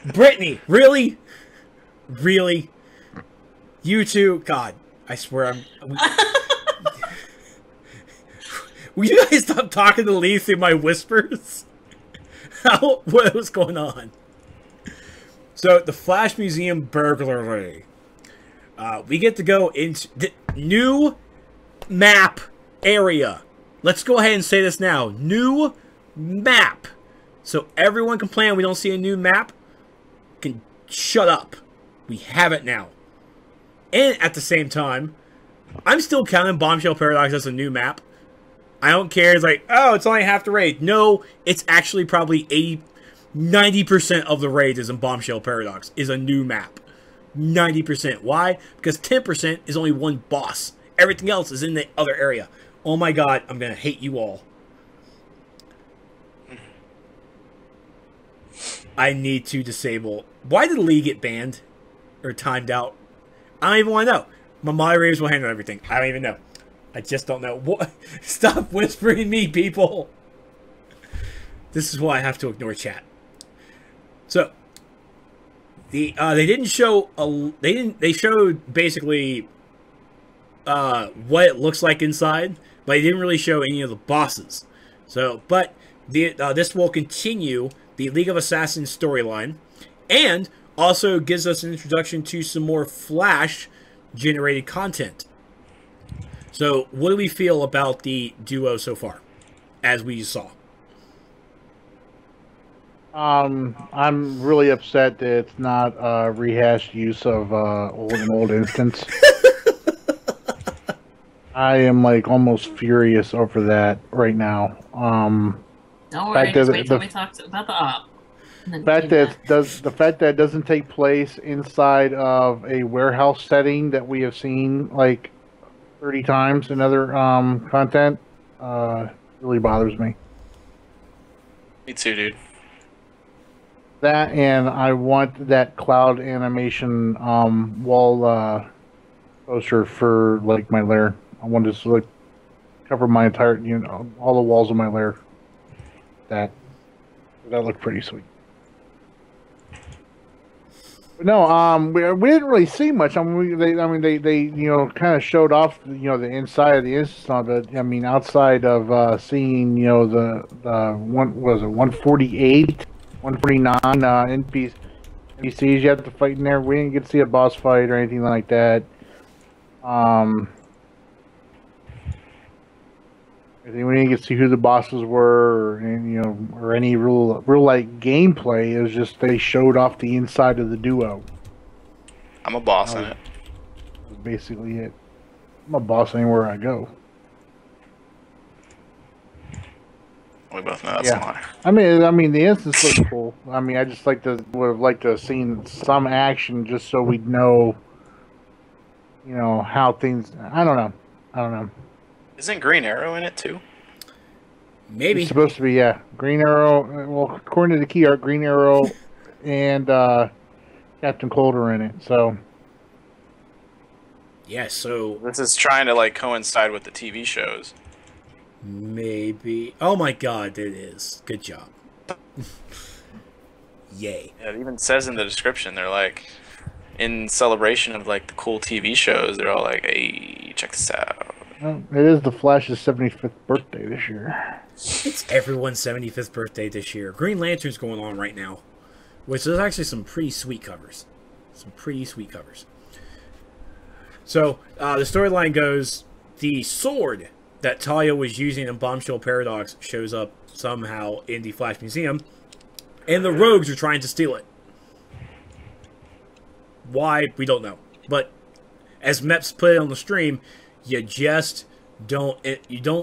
Brittany, really? Really? You two? God, I swear will you guys stop talking to Lee through my whispers? What was going on? So, the Flash Museum Burglary. We get to go into the new map area. Let's go ahead and say this now. New map. So everyone complaining we don't see a new map can shut up. We have it now. And at the same time, I'm still counting Bombshell Paradox as a new map. I don't care. It's like, oh, it's only half the raid. No, it's actually probably 90% of the raids is in Bombshell Paradox is a new map. 90%. Why? Because 10% is only one boss. Everything else is in the other area. Oh my god, I'm going to hate you all. I need to disable. Why did Lee get banned? Or timed out? I don't even want to know. My moderators will handle everything. I don't even know. I just don't know. What? Stop whispering me, people. This is why I have to ignore chat. So, they didn't show they showed basically what it looks like inside, but they didn't really show any of the bosses. So, but this will continue the League of Assassins storyline, and also gives us an introduction to some more Flash generated content. So, what do we feel about the duo so far, as we saw? I'm really upset that it's not a rehashed use of an old instance. I am like almost furious over that right now. Don't worry, just wait till we talk about the op. The fact that it doesn't take place inside of a warehouse setting that we have seen like 30 times in other content really bothers me. Me too, dude. That, and I want that cloud animation wall poster for like my lair. I want to like cover my entire, all the walls of my lair. That looked pretty sweet. But no, we didn't really see much. I mean, they kind of showed off, the inside of the instance of it. I mean, outside of seeing, the 148, 149 NPCs you have to fight in there. We didn't get to see a boss fight or anything like that. We didn't get to see who the bosses were, or any real like gameplay. It was just they showed off the inside of the duo. I'm a boss in it. That's basically it. I'm a boss anywhere I go. We both know that's a lie. I mean, the instance looks cool. I mean, I just would have liked to have seen some action just so we'd know, how things. I don't know. Isn't Green Arrow in it too? Maybe. It's supposed to be, yeah. Green Arrow, well, according to the key art, Green Arrow and Captain Cold are in it, so. Yeah, so. This is trying to, like, coincide with the TV shows. Maybe. Oh my god, it is. Good job. Yay. Yeah, it even says in the description, they're like, in celebration of, like, the cool TV shows, they're all like, hey, check this out. Well, it is the Flash's 75th birthday this year. It's everyone's 75th birthday this year. Green Lantern's going on right now, which is actually some pretty sweet covers. So, the storyline goes, the sword that Talia was using in Bombshell Paradox shows up somehow in the Flash Museum, and the rogues are trying to steal it. Why? We don't know. But, as Meps put it on the stream, you just don't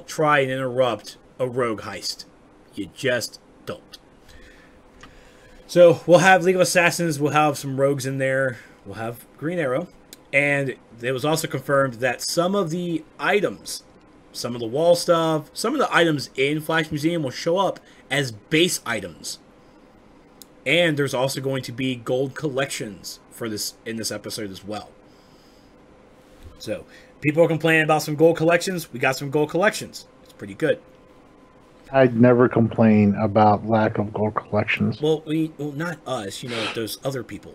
try and interrupt a rogue heist. You just don't. So, we'll have League of Assassins, we'll have some rogues in there. we'll have Green Arrow. And it was also confirmed that some of the items, some of the wall stuff, some of the items in Flash Museum will show up as base items. And there's also going to be gold collections for this in this episode as well. So, people are complaining about some gold collections. We got some gold collections. It's pretty good. I'd never complain about lack of gold collections. Well, not us. You know, those other people.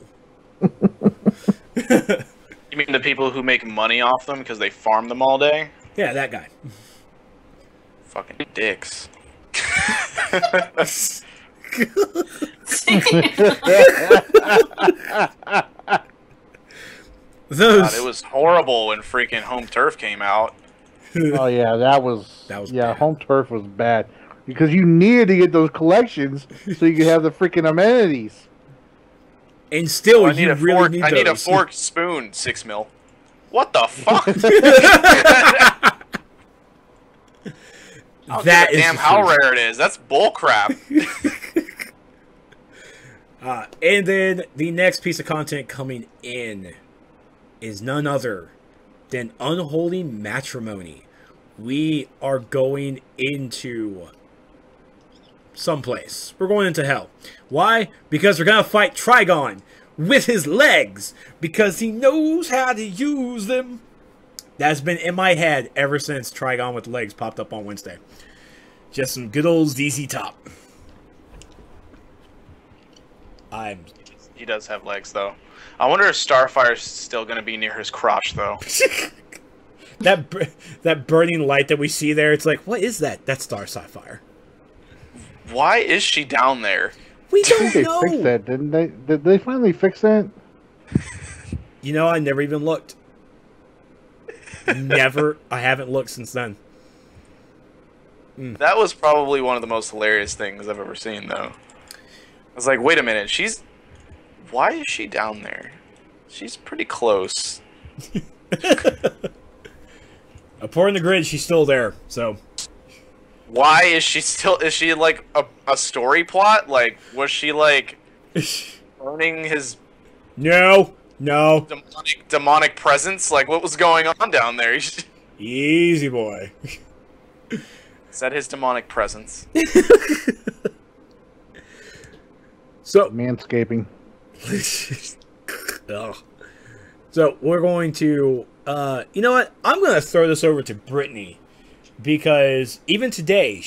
You mean the people who make money off them because they farm them all day? Yeah, that guy. Fucking dicks. God, it was horrible when freaking Home Turf came out. Oh yeah, that was bad. Home Turf was bad because you needed to get those collections so you could have the freaking amenities. And still, I need a really fork. need I need a those. fork, spoon, 6 mil. What the fuck? I don't That give a is damn the how truth. rare it is. That's bullcrap. And then the next piece of content coming in is none other than Unholy Matrimony. We are going into someplace. We're going into hell. Why? Because we're going to fight Trigon with his legs. Because he knows how to use them. That's been in my head ever since Trigon with legs popped up on Wednesday. Just some good old ZZ Top. He does have legs, though. I wonder if Starfire's still going to be near his crotch, though. that burning light that we see there, it's like, what is that? That's Star Sapphire. Why is she down there? We I think don't they know. fixed that, didn't they? Did they finally fix that? You know, I never even looked. Never. I haven't looked since then. That was probably one of the most hilarious things I've ever seen, though. I was like, wait a minute, why is she down there? She's pretty close. According to Grid, she's still there, so... Why is she like a story plot? Like, was she like burning his No. demonic presence? Like, what was going on down there? Easy boy. Is that his demonic presence? So... Manscaping. Ugh. So, we're going to... you know what? I'm going to throw this over to Brittany. Because even today,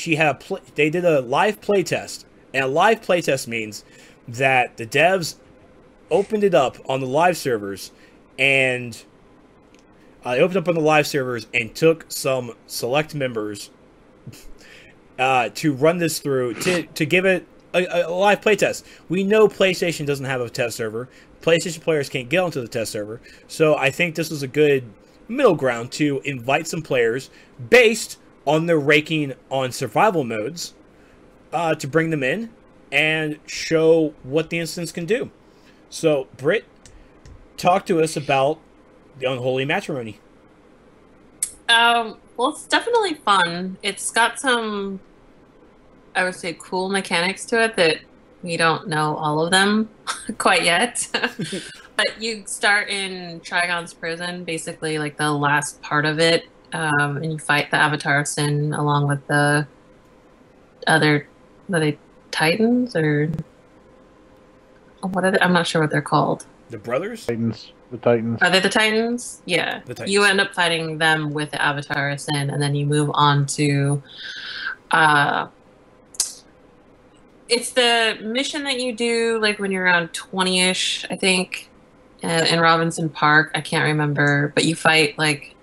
they did a live playtest. And a live playtest means that the devs opened it up on the live servers. And they opened up on the live servers and took some select members to run this through, to give it a live playtest. We know PlayStation doesn't have a test server. PlayStation players can't get onto the test server. So I think this was a good middle ground to invite some players based on their raking on survival modes to bring them in and show what the instance can do. So, Britt, talk to us about the Unholy Matrimony. Well, it's definitely fun. It's got some, I would say, cool mechanics to it that we don't know all of them quite yet. But you start in Trigon's prison, basically like the last part of it, and you fight the Avatar of Sin along with the other, are they Titans or what are they? I'm not sure what they're called. The brothers? Titans. The Titans. Are they the Titans? Yeah. The Titans. You end up fighting them with the Avatar of Sin, and then you move on to it's the mission that you do like when you're around 20-ish, I think, in Robinson Park. I can't remember, but you fight like,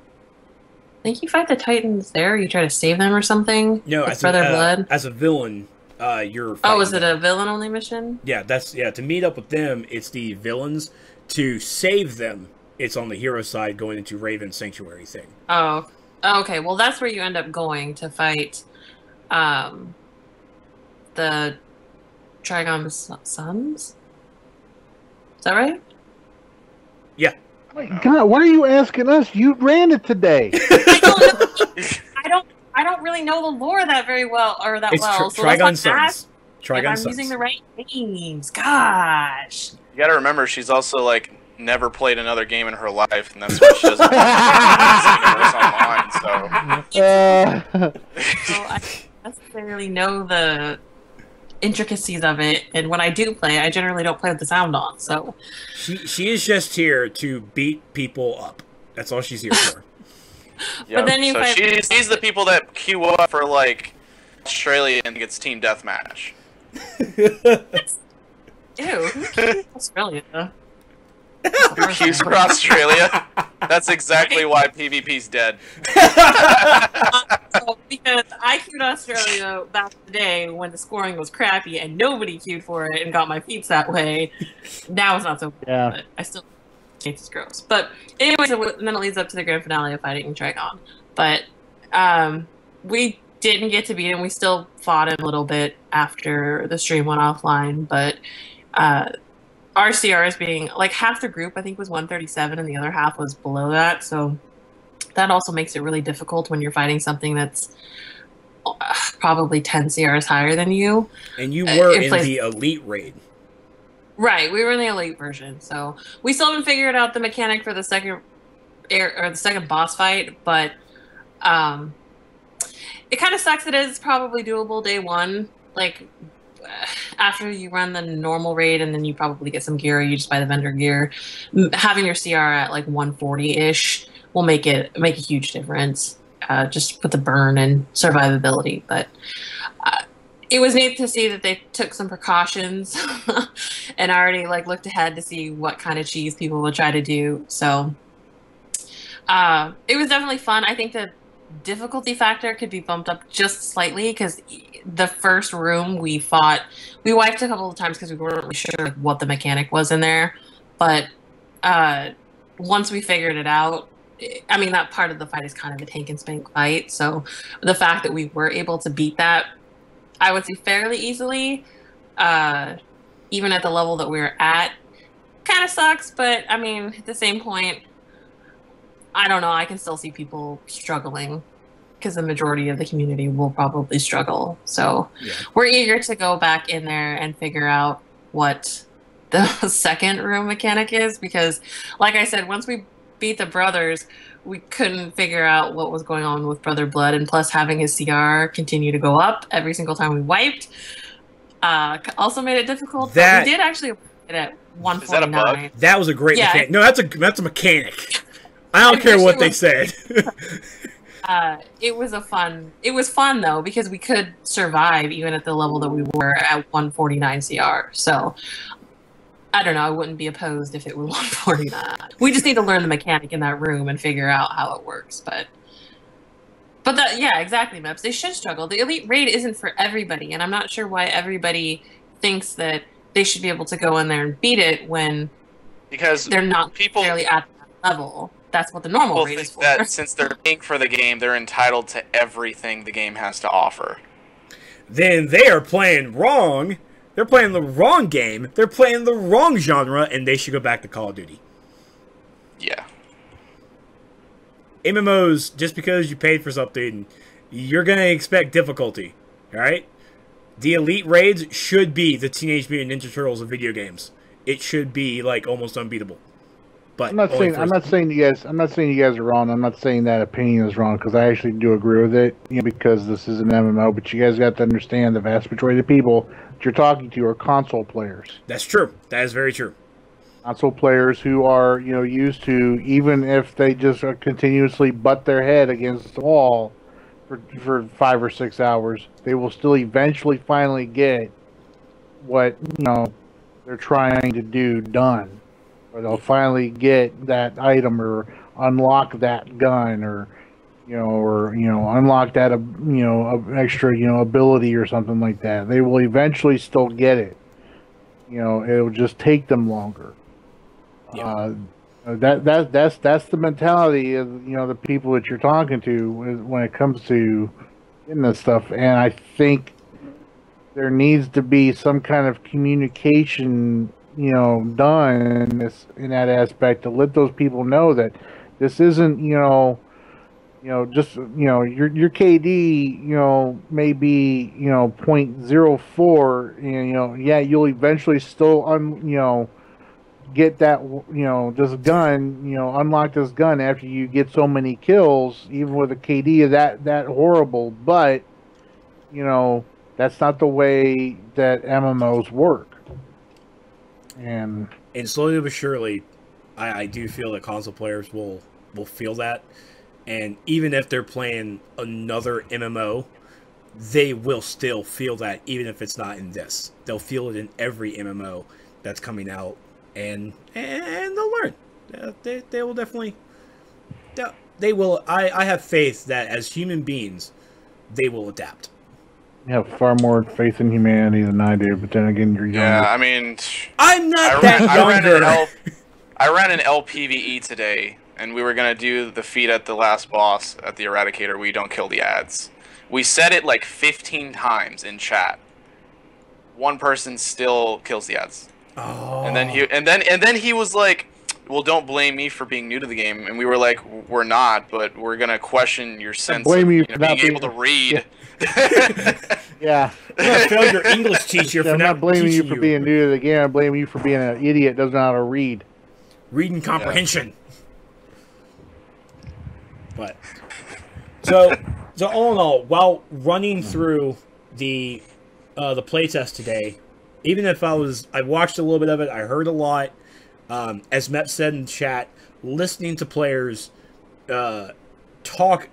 I think you fight the Titans there. You try to save them or something. No, it's for their blood. As a villain, you're. Oh, is it them. a villain only mission? Yeah, to meet up with them, it's the villains. To save them, it's on the hero side going into Raven Sanctuary thing. Oh, okay. Well, that's where you end up going to fight the Trigon's sons. Is that right? Yeah. God, why are you asking us? You ran it today. I don't really know the lore that very well, or that It's well. So Trigon's that's sons. Trigon's I'm sons. using the right names. Gosh. You gotta remember, she's also like never played another game in her life, and that's why she doesn't want online. So I don't necessarily know the intricacies of it, and when I do play, I generally don't play with the sound on. So she is just here to beat people up. That's all she's here for. But then you she's the people that queue up for like Australia and gets team deathmatch. Ew, who queues Australia? Who queues for Australia? That's exactly why PvP's dead. Because I queued Australia back in the day when the scoring was crappy and nobody queued for it and got my feats that way. Now it's not so bad. Yeah. But I still think it's gross. But anyways, and then it leads up to the grand finale of Fighting Dragon. But we didn't get to beat him. We still fought him a little bit after the stream went offline. But our CRs being like half the group, I think, was 137 and the other half was below that. So that also makes it really difficult when you're fighting something that's probably 10 CRs higher than you. And you were in the elite raid. Right, we were in the elite version. So we still haven't figured out the mechanic for the second boss fight, but it kind of sucks. It is probably doable day one. Like after you run the normal raid and then you probably get some gear, or you just buy the vendor gear. Having your CR at like 140-ish will make a huge difference. Just with the burn and survivability. But it was neat to see that they took some precautions and already like looked ahead to see what kind of cheese people would try to do. So it was definitely fun. I think the difficulty factor could be bumped up just slightly because the first room we fought, we wiped a couple of times because we weren't really sure what the mechanic was in there. But once we figured it out, I mean, that part of the fight is kind of a tank and spank fight. So the fact that we were able to beat that, I would say fairly easily, even at the level that we were at, kind of sucks. But I mean, at the same point, I don't know. I can still see people struggling because the majority of the community will probably struggle. So we're eager to go back in there and figure out what the second room mechanic is. Because like I said, once we beat the brothers, we couldn't figure out what was going on with Brother Blood, and plus having his CR continue to go up every single time we wiped also made it difficult. But we did actually put it at 149. Is that a bug? That was a great mechanic. No, that's a mechanic. I don't care what they said. It was fun though, because we could survive even at the level that we were at 149 CR. So I don't know, I wouldn't be opposed if it was 149. We just need to learn the mechanic in that room and figure out how it works. But that, yeah, exactly, Meps. They should struggle. The elite raid isn't for everybody, and I'm not sure why everybody thinks that they should be able to go in there and beat it when they're not necessarily at that level. That's what the normal raid is for. That since they're paying for the game, they're entitled to everything the game has to offer. Then they are playing wrong. They're playing the wrong game. They're playing the wrong genre, and they should go back to Call of Duty. Yeah. MMOs, just because you paid for something, you're going to expect difficulty. Alright? The elite raids should be the Teenage Mutant Ninja Turtles of video games. It should be like almost unbeatable. But I'm not saying you guys are wrong. I'm not saying that opinion is wrong, because I actually do agree with it, because this is an MMO, but you guys got to understand the vast majority of the people that you're talking to are console players. That's true. That is very true. Console players who are, used to, even if they just continuously butt their head against the wall for 5 or 6 hours, they will still eventually finally get what, they're trying to do done. Or they'll finally get that item, or unlock that gun, or unlock that extra ability or something like that. They will eventually still get it. It'll just take them longer. Yeah. That's the mentality of the people that you're talking to when it comes to getting this stuff. And I think there needs to be some kind of communication done in that aspect, to let those people know that this isn't just your KD may be 0.04, and yeah, you'll eventually still get that, this gun, unlock this gun after you get so many kills, even with a KD of that horrible. But, that's not the way that MMOs work. And slowly but surely, I do feel that console players will feel that. And even if they're playing another MMO, they will still feel that, even if it's not in this. They'll feel it in every MMO that's coming out, and they'll learn. They will definitely. They will. I have faith that as human beings, they will adapt. You have far more faith in humanity than I do, but then again, you're younger. Yeah, I mean, I'm not that younger. I ran an LPVE today, and we were gonna do the feat at the last boss at the Eradicator. We don't kill the ads. We said it like 15 times in chat. One person still kills the ads. Oh. And then he was like, "Well, don't blame me for being new to the game." And we were like, "We're not, but we're gonna question your sense of being able to read." Yeah. I failed your English teacher for I'm not blaming you for being new to the game. I'm blaming you for being an idiot that doesn't know how to read. Reading comprehension. Yeah. But so all in all, while running through the playtest today, even if I watched a little bit of it, I heard a lot. As Mep said in chat, listening to players talk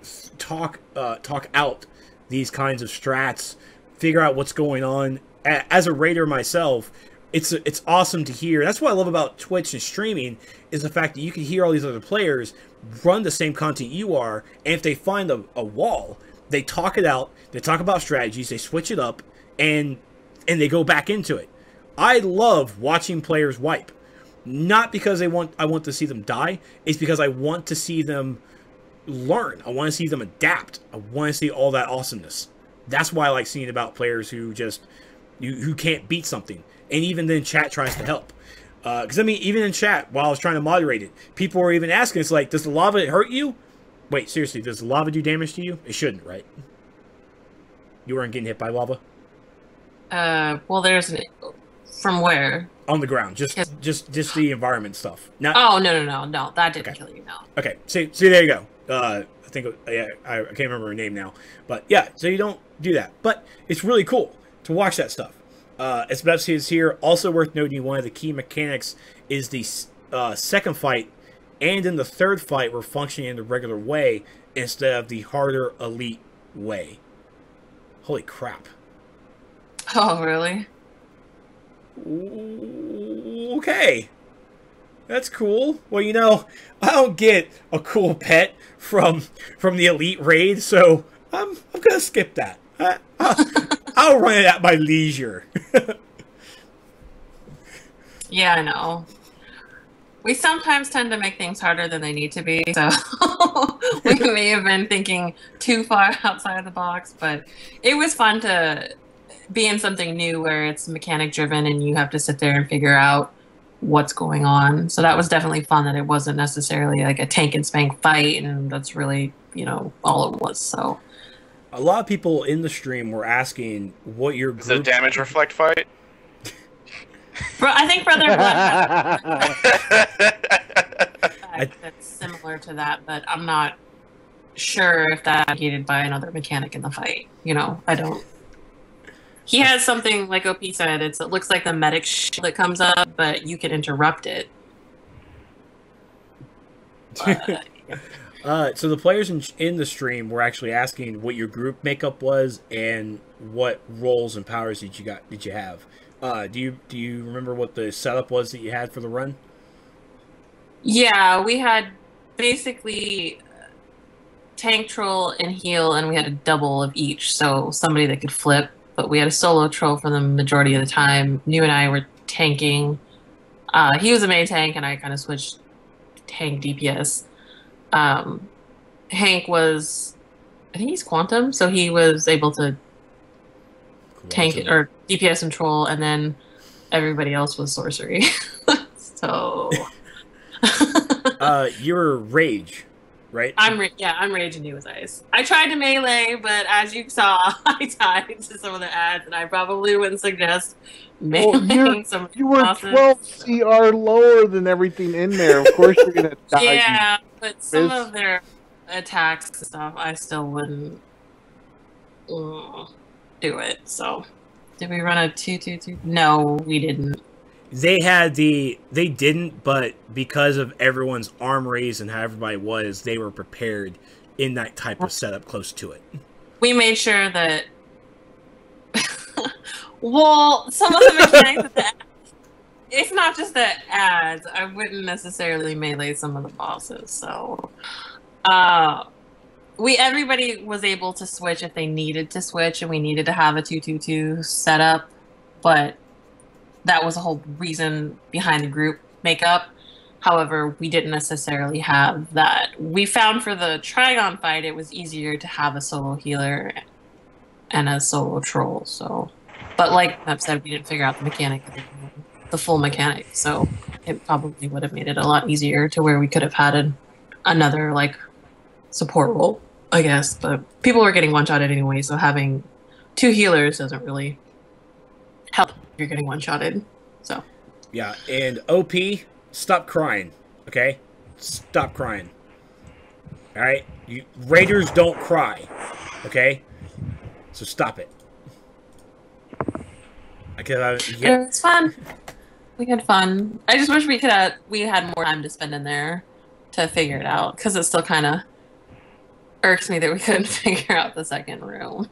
out these kinds of strats, figure out what's going on. As a raider myself, it's awesome to hear. That's what I love about Twitch and streaming, is the fact that you can hear all these other players run the same content you are, and if they find a wall, they talk it out, they talk about strategies, they switch it up, and they go back into it. I love watching players wipe. Not because I want to see them die, it's because I want to see them learn. I want to see them adapt. I want to see all that awesomeness. That's why I like seeing about players who just who can't beat something. And even then chat tries to help. Because, I mean, even in chat, while I was trying to moderate it, people were even asking, it's like, does the lava hurt you? Wait, seriously, does the lava do damage to you? It shouldn't, right? You weren't getting hit by lava? Well, from where? On the ground. Just the environment stuff. Not... Oh, no. That didn't kill you, no. Okay, see, there you go. I think, I can't remember her name now. But, yeah, so you don't do that. But it's really cool to watch that stuff. As Betsy is here, also worth noting, one of the key mechanics is the second fight and in the third fight we're functioning in the regular way instead of the harder elite way. Holy crap. Oh, really? Okay. That's cool. Well, I don't get a cool pet from the elite raid, so I'm gonna skip that. I'll run it at my leisure. Yeah, I know. We sometimes tend to make things harder than they need to be, so we may have been thinking too far outside the box, but it was fun to be in something new where it's mechanic driven and you have to sit there and figure out what's going on. So that was definitely fun, that it wasn't necessarily like a tank and spank fight, and that's really, all it was. So a lot of people in the stream were asking what your group... Is it a damage reflect fight? I think Brother Blood that's similar to that, but I'm not sure if that's gated by another mechanic in the fight. I don't. He has something, like OP said, it looks like the medic that comes up, but you can interrupt it. So the players in the stream were actually asking what your group makeup was and what roles and powers did you have. Do you remember what the setup was that you had for the run? Yeah, we had basically tank, troll, and heal, and we had a double of each, so somebody that could flip. But we had a solo troll for the majority of the time. New and I were tanking. He was a main tank, and I kind of switched tank DPS. Hank was, I think he's Quantum, so he was able to tank or DPS and troll, and then everybody else was sorcery. So you're Rage, right? I'm raging you with ice. I tried to melee, but as you saw, I died to some of the ads, and I probably wouldn't suggest meleeing some. You were bosses. 12 CR lower than everything in there. Of course you're gonna die. Yeah, but some of their attacks and stuff, I still wouldn't do it. So, did we run a 2-2-2? No, we didn't. They didn't, but because of everyone's arm raise and how everybody was, they were prepared in that type of setup close to it. We made sure that. Well, some of the mechanics of the ads, it's not just the ads. I wouldn't necessarily melee some of the bosses. So, everybody was able to switch if they needed to switch, and we needed to have a 2-2-2 setup, but that was the whole reason behind the group makeup. However, we didn't necessarily have that. We found for the Trigon fight, it was easier to have a solo healer and a solo troll. So, but like I've said, we didn't figure out the mechanic, the full mechanic. So it probably would have made it a lot easier to where we could have had another like support role, I guess. But people were getting one-shotted anyway, so having 2 healers doesn't really help if you're getting one-shotted. So yeah, and OP, stop crying, okay? Stop crying. All right, Raiders don't cry, okay? So stop it. It was fun. We had fun. I just wish we had more time to spend in there to figure it out, because it still kind of irks me that we couldn't figure out the second room,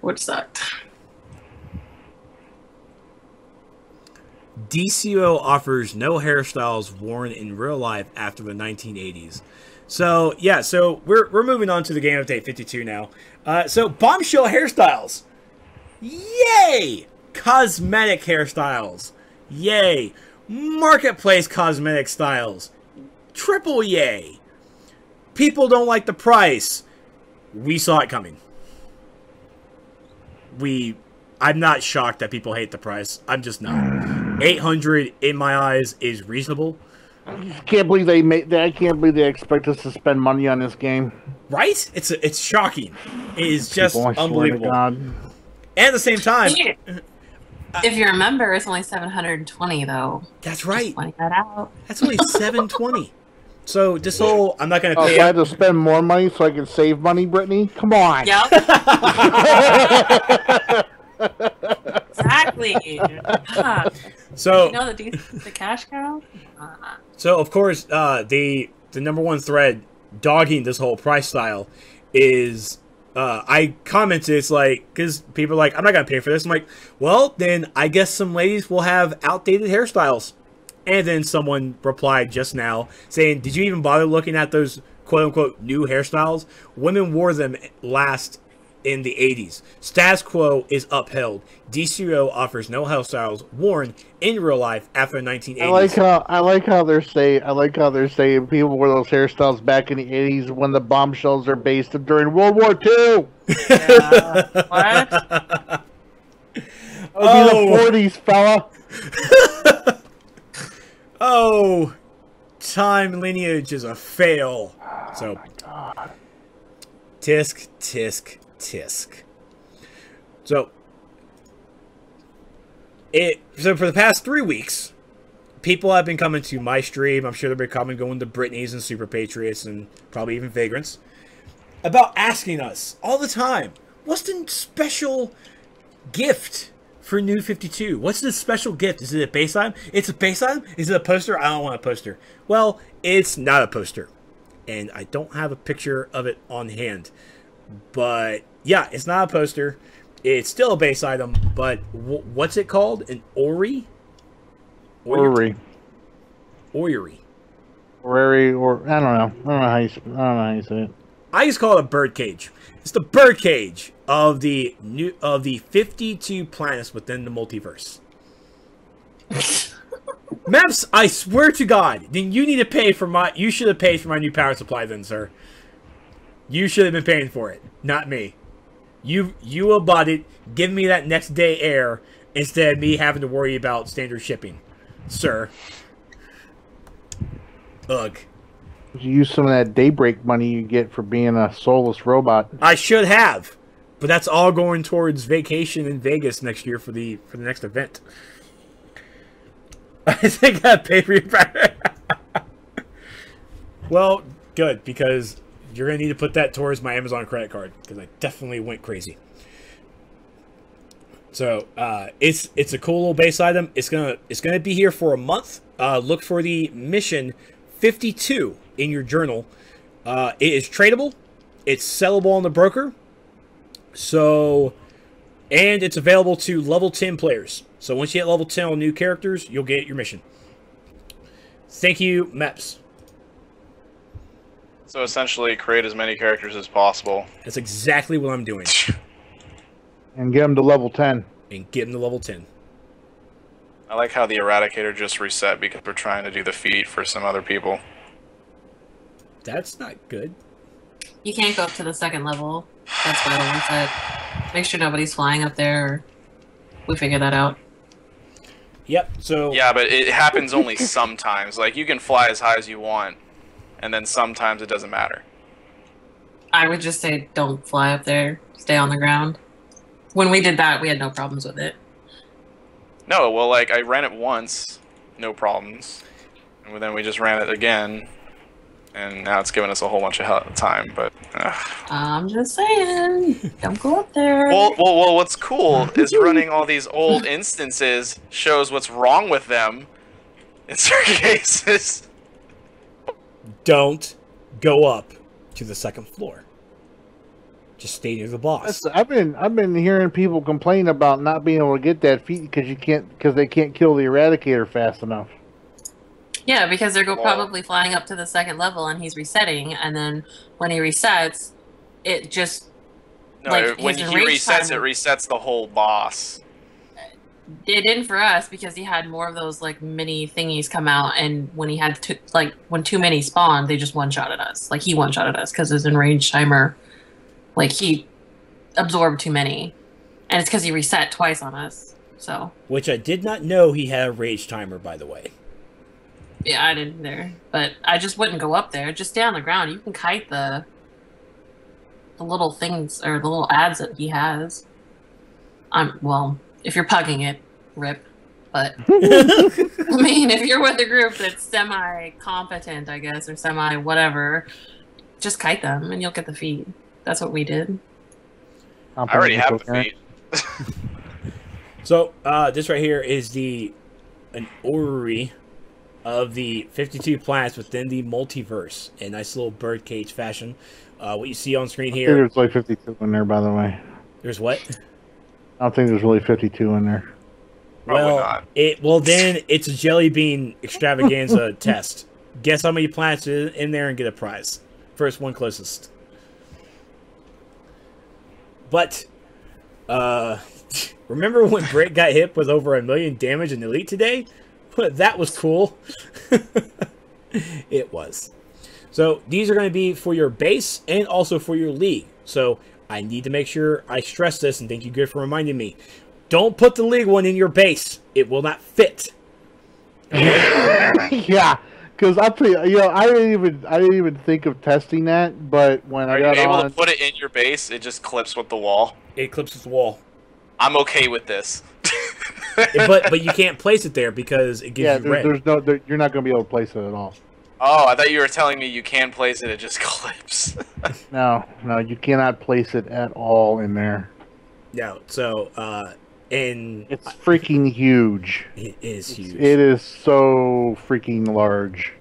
which sucked. DCUO offers no hairstyles worn in real life after the 1980s. So, yeah, so we're moving on to the game update 52 now. So, Bombshell hairstyles. Yay! Cosmetic hairstyles. Yay! Marketplace cosmetic styles. Triple yay! People don't like the price. We saw it coming. I'm not shocked that people hate the price. I'm just not. 800 in my eyes is reasonable. I can't believe I can't believe they expect us to spend money on this game. Right? It's shocking. It is just unbelievable. And at the same time, if you remember, it's only 720 though. That's right. Just point that out. That's only 720. So this whole I'm not going to pay. So I have to spend more money so I can save money, Brittany. Come on. Yep. Exactly. So you know the cash cow. So of course, the number one thread dogging this whole price style is I commented, it's like, because people are like, I'm not gonna pay for this. I'm like, well, then I guess some ladies will have outdated hairstyles. And then someone replied just now saying, did you even bother looking at those quote unquote new hairstyles? Women wore them last in the 80s. Status quo is upheld. DCUO offers no hairstyles worn in real life after the 1980s. I like how they're saying people wore those hairstyles back in the 80s when the bombshells are based during World War II. Yeah. What? That would be the 40s, fella. Oh, time lineage is a fail. So, my God. Tisk, tisk, tisk. So for the past 3 weeks, people have been coming to my stream. I'm sure they've been going to Brittany's and Super Patriots and probably even Vagrants about asking us all the time, what's the special gift for New 52? What's the special gift? Is it a base item? It's a base item? Is it a poster? I don't want a poster. Well, it's not a poster. And I don't have a picture of it on hand. But, yeah, it's not a poster. It's still a base item. But what's it called? An Ori? Ori. Orrery. Orrery, or I don't know how you say it. I just call it a bird cage. It's the bird cage of the 52 planets within the multiverse. Maps, I swear to God, then you need to pay for you should have paid for my new power supply then, sir. You should have been paying for it, not me. You bought it, give me that next day air instead of me having to worry about standard shipping. Sir. Ugh. You use some of that daybreak money you get for being a soulless robot. I should have, but that's all going towards vacation in Vegas next year for the next event. I think I paid for your. Well, good, because you're gonna need to put that towards my Amazon credit card because I definitely went crazy. So it's a cool little base item. It's gonna be here for a month. Look for the mission 52 in your journal. It is tradable. It's sellable on the broker. So, and it's available to level 10 players. So once you hit level 10 on new characters, you'll get your mission. Thank you, Meps. So essentially, create as many characters as possible. That's exactly what I'm doing. And get them to level 10. And get them to level 10. I like how the Eradicator just reset because we're trying to do the feat for some other people. That's not good. You can't go up to the second level. That's why it'll reset. Make sure nobody's flying up there. We figure that out. Yep, so... Yeah, but it happens only sometimes. Like, you can fly as high as you want, and then sometimes it doesn't matter. I would just say don't fly up there. Stay on the ground. When we did that, we had no problems with it. No, well, like, I ran it once, no problems. And then we just ran it again, and now it's given us a whole bunch of time, but... I'm just saying, don't go up there. Well, what's cool is running all these old instances shows what's wrong with them in certain cases. Don't go up to the second floor. Just stay near the boss. I've been hearing people complain about not being able to get that feat because they can't kill the Eradicator fast enough. Yeah, because they're probably flying up to the second level and he's resetting, and then when he resets, it just... No, like, when he resets, it resets the whole boss. It didn't for us because he had more of those like mini thingies come out, and when he had when too many spawned, they just one-shotted us. Like he one-shotted us because his enraged timer, like he absorbed too many, and it's because he reset twice on us. So. Which I did not know he had a rage timer, by the way. Yeah, I didn't either. But I just wouldn't go up there. Just stay on the ground. You can kite the little things, or the little ads that he has. Well, if you're pugging it, rip. But, I mean, if you're with a group that's semi-competent, I guess, or semi-whatever, just kite them, and you'll get the feed. That's what we did. I already have the feed. So, this right here is an orrery of the 52 planets within the multiverse in nice little birdcage fashion. What you see on screen here... There's like 52 in there, by the way. There's what? I don't think there's really 52 in there. Probably not. Then it's a jelly bean extravaganza test. Guess how many planets are in there and get a prize. First one closest. But, remember when Brick got hit with over 1 million damage in Elite today? That was cool. It was. So these are going to be for your base and also for your league. So I need to make sure I stress this, and thank you, Good, for reminding me. Don't put the league one in your base. It will not fit. Okay? Yeah, because I didn't even think of testing that. But when I got able to put it in your base, it just clips with the wall. It clips with the wall. I'm okay with this. but you can't place it there because it gives you red. You're not going to be able to place it at all. Oh, I thought you were telling me you can place it. It just clips. No, you cannot place it at all in there. No, so it's freaking huge. It is huge. It is so freaking large.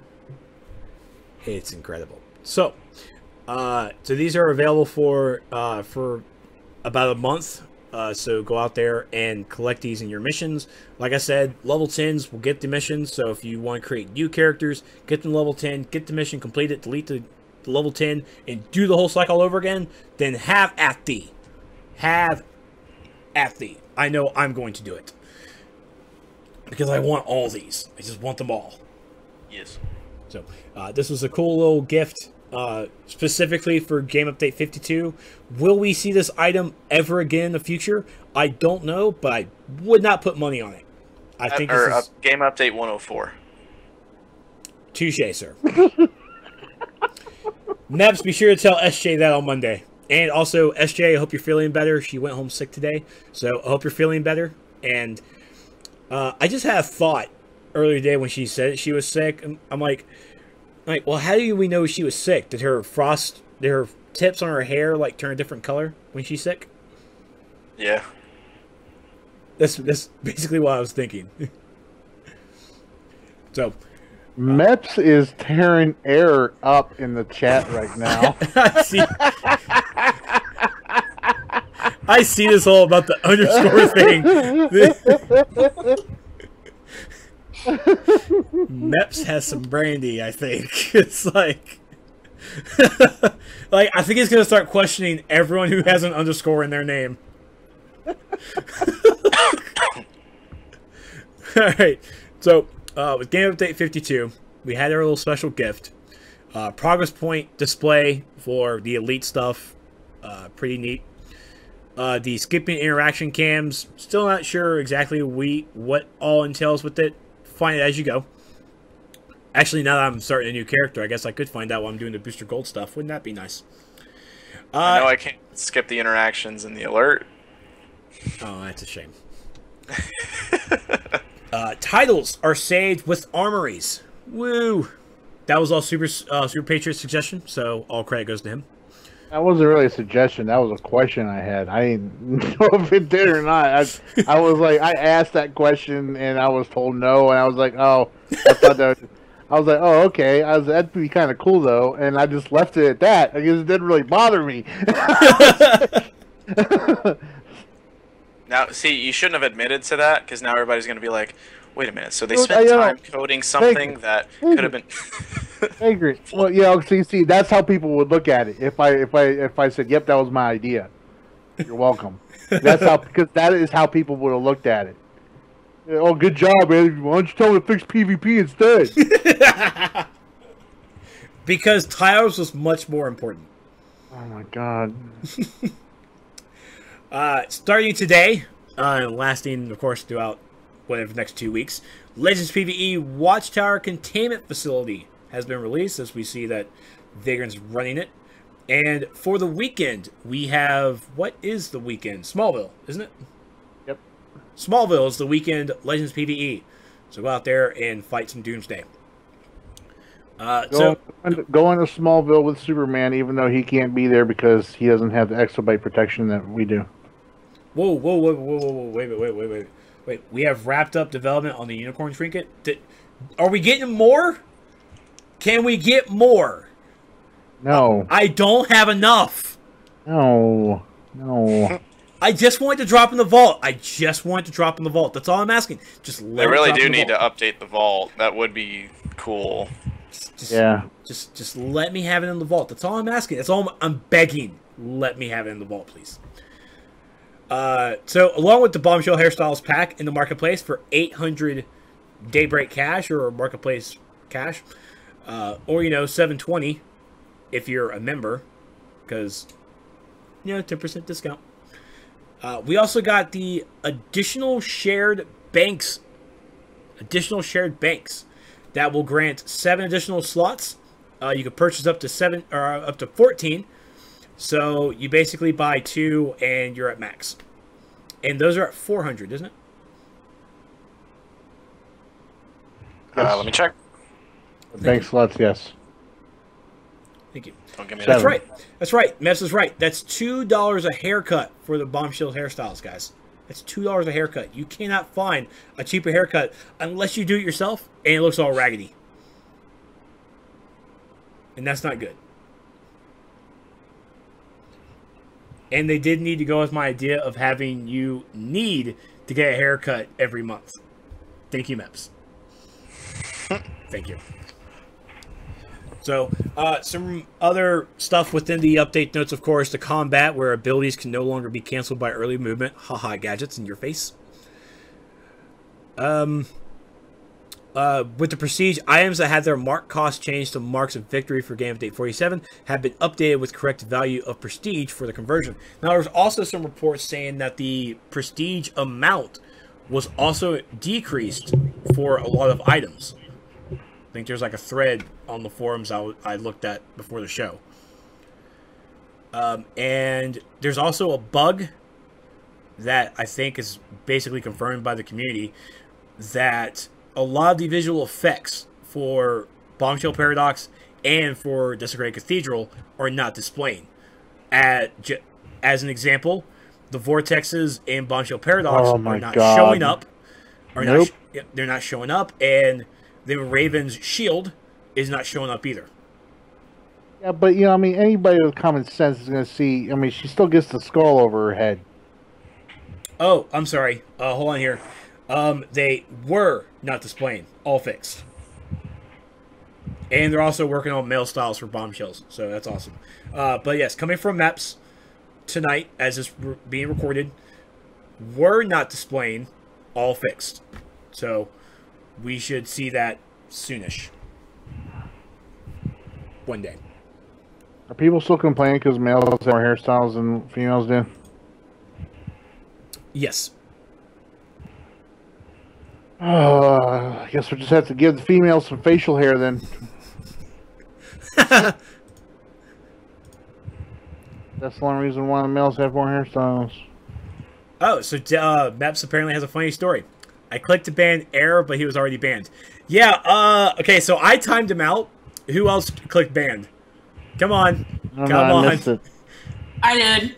It's incredible. So these are available for about a month. So go out there and collect these in your missions. Like I said, level 10s will get the missions. So if you want to create new characters, get them level 10, get the mission, complete it, delete the level 10, and do the whole cycle all over again, then have at thee. Have at thee. I know I'm going to do it. Because I want all these. I just want them all. Yes. So this was a cool little gift. Specifically for Game Update 52. Will we see this item ever again in the future? I don't know, but I would not put money on it. I think this is... Game Update 104. Touché, sir. Neps, be sure to tell SJ that on Monday. And also, SJ, I hope you're feeling better. She went home sick today, so I hope you're feeling better. And I just had a thought earlier today when she said she was sick. I'm like, well, how do we know she was sick? Did her tips on her hair like turn a different color when she's sick? Yeah. That's basically what I was thinking. So, Meps is tearing air up in the chat right now. I see this all about the underscore thing. Meps has some brandy, I think. It's like I think he's gonna start questioning everyone who has an underscore in their name. Alright, so with Game Update 52, we had our little special gift. Progress point display for the elite stuff. Pretty neat. The skipping interaction cams, still not sure exactly what all entails with it. Find it as you go. Actually, now that I'm starting a new character, I guess I could find out while I'm doing the Booster Gold stuff. Wouldn't that be nice? I know I can't skip the interactions in the alert. Oh, that's a shame. Titles are saved with armories. Woo! That was all Super Patriot's suggestion, so all credit goes to him. That wasn't really a suggestion. That was a question I had. I didn't know if it did or not. I was like, I asked that question and I was told no, and I was like, oh, I thought that. I was like, oh, okay. That'd be kind of cool though, and I just left it at that. I guess it didn't really bother me. Now, see, you shouldn't have admitted to that, because now everybody's going to be like, wait a minute, so they spent time coding something that could have been... I agree. Well, yeah, see, that's how people would look at it. If I said, yep, that was my idea. You're welcome. Because that is how people would have looked at it. Oh, good job, man. Why don't you tell me to fix PvP instead? Because Titles was much more important. Oh my god. Starting today, lasting, of course, throughout whatever the next 2 weeks, Legends PvE Watchtower Containment Facility has been released, as we see that Vagrant's running it. And for the weekend, we have... What is the weekend? Smallville, isn't it? Yep. Smallville is the weekend Legends PvE. So go out there and fight some Doomsday. Go into Smallville with Superman, even though he can't be there because he doesn't have the exobyte protection that we do. Whoa, wait. We have wrapped up development on the Unicorn Trinket. Are we getting more? Can we get more? No. I don't have enough. No. I just want to drop in the vault. That's all I'm asking. Just let They really do need to update the vault. That would be cool. Just let me have it in the vault. That's all I'm asking. That's all I'm begging. Let me have it in the vault, please. So, along with the Bombshell Hairstyles pack in the marketplace for 800 Daybreak cash or marketplace cash, or 720 if you're a member, because 10% discount. We also got the additional shared banks that will grant 7 additional slots. You can purchase up to 14. So you basically buy 2 and you're at max. And those are at 400, isn't it? Let me check. Bank slots, yes. Thank you. Don't give me That's that. right. That's right. Mess is right. That's $2 a haircut for the Bombshell hairstyles, guys. That's $2 a haircut. You cannot find a cheaper haircut unless you do it yourself and it looks all raggedy. And that's not good. And they did need to go with my idea of having you need to get a haircut every month. Thank you, Meps. Thank you. So, some other stuff within the update notes, of course, the combat, where abilities can no longer be canceled by early movement. Haha, gadgets in your face. With the prestige, items that had their mark cost changed to marks of victory for Game Update 47 have been updated with correct value of prestige for the conversion. Now, there's also some reports saying that the prestige amount was also decreased for a lot of items. I think there's like a thread on the forums I looked at before the show. And there's also a bug that I think is basically confirmed by the community that a lot of the visual effects for Bombshell Paradox and for Desecrated Cathedral are not displaying. As an example, the vortexes in Bombshell Paradox are not showing up. They're not showing up, and the Raven's shield is not showing up either. Yeah, but I mean, anybody with common sense is going to see. I mean, she still gets the skull over her head. Oh, I'm sorry. Hold on here. They were not displaying. All fixed. And they're also working on male styles for Bombshells, so that's awesome. But yes, coming from Maps tonight, as this being recorded, were not displaying. All fixed. So we should see that soonish. One day. Are people still complaining because males have more hairstyles than females do? Yes. I guess we'll just have to give the females some facial hair then. That's the only reason why the males have more hairstyles. Oh, so Maps apparently has a funny story. I clicked to ban Error, but he was already banned. Yeah, okay, so I timed him out. Who else clicked banned? Come on. Come on. I missed it. I did.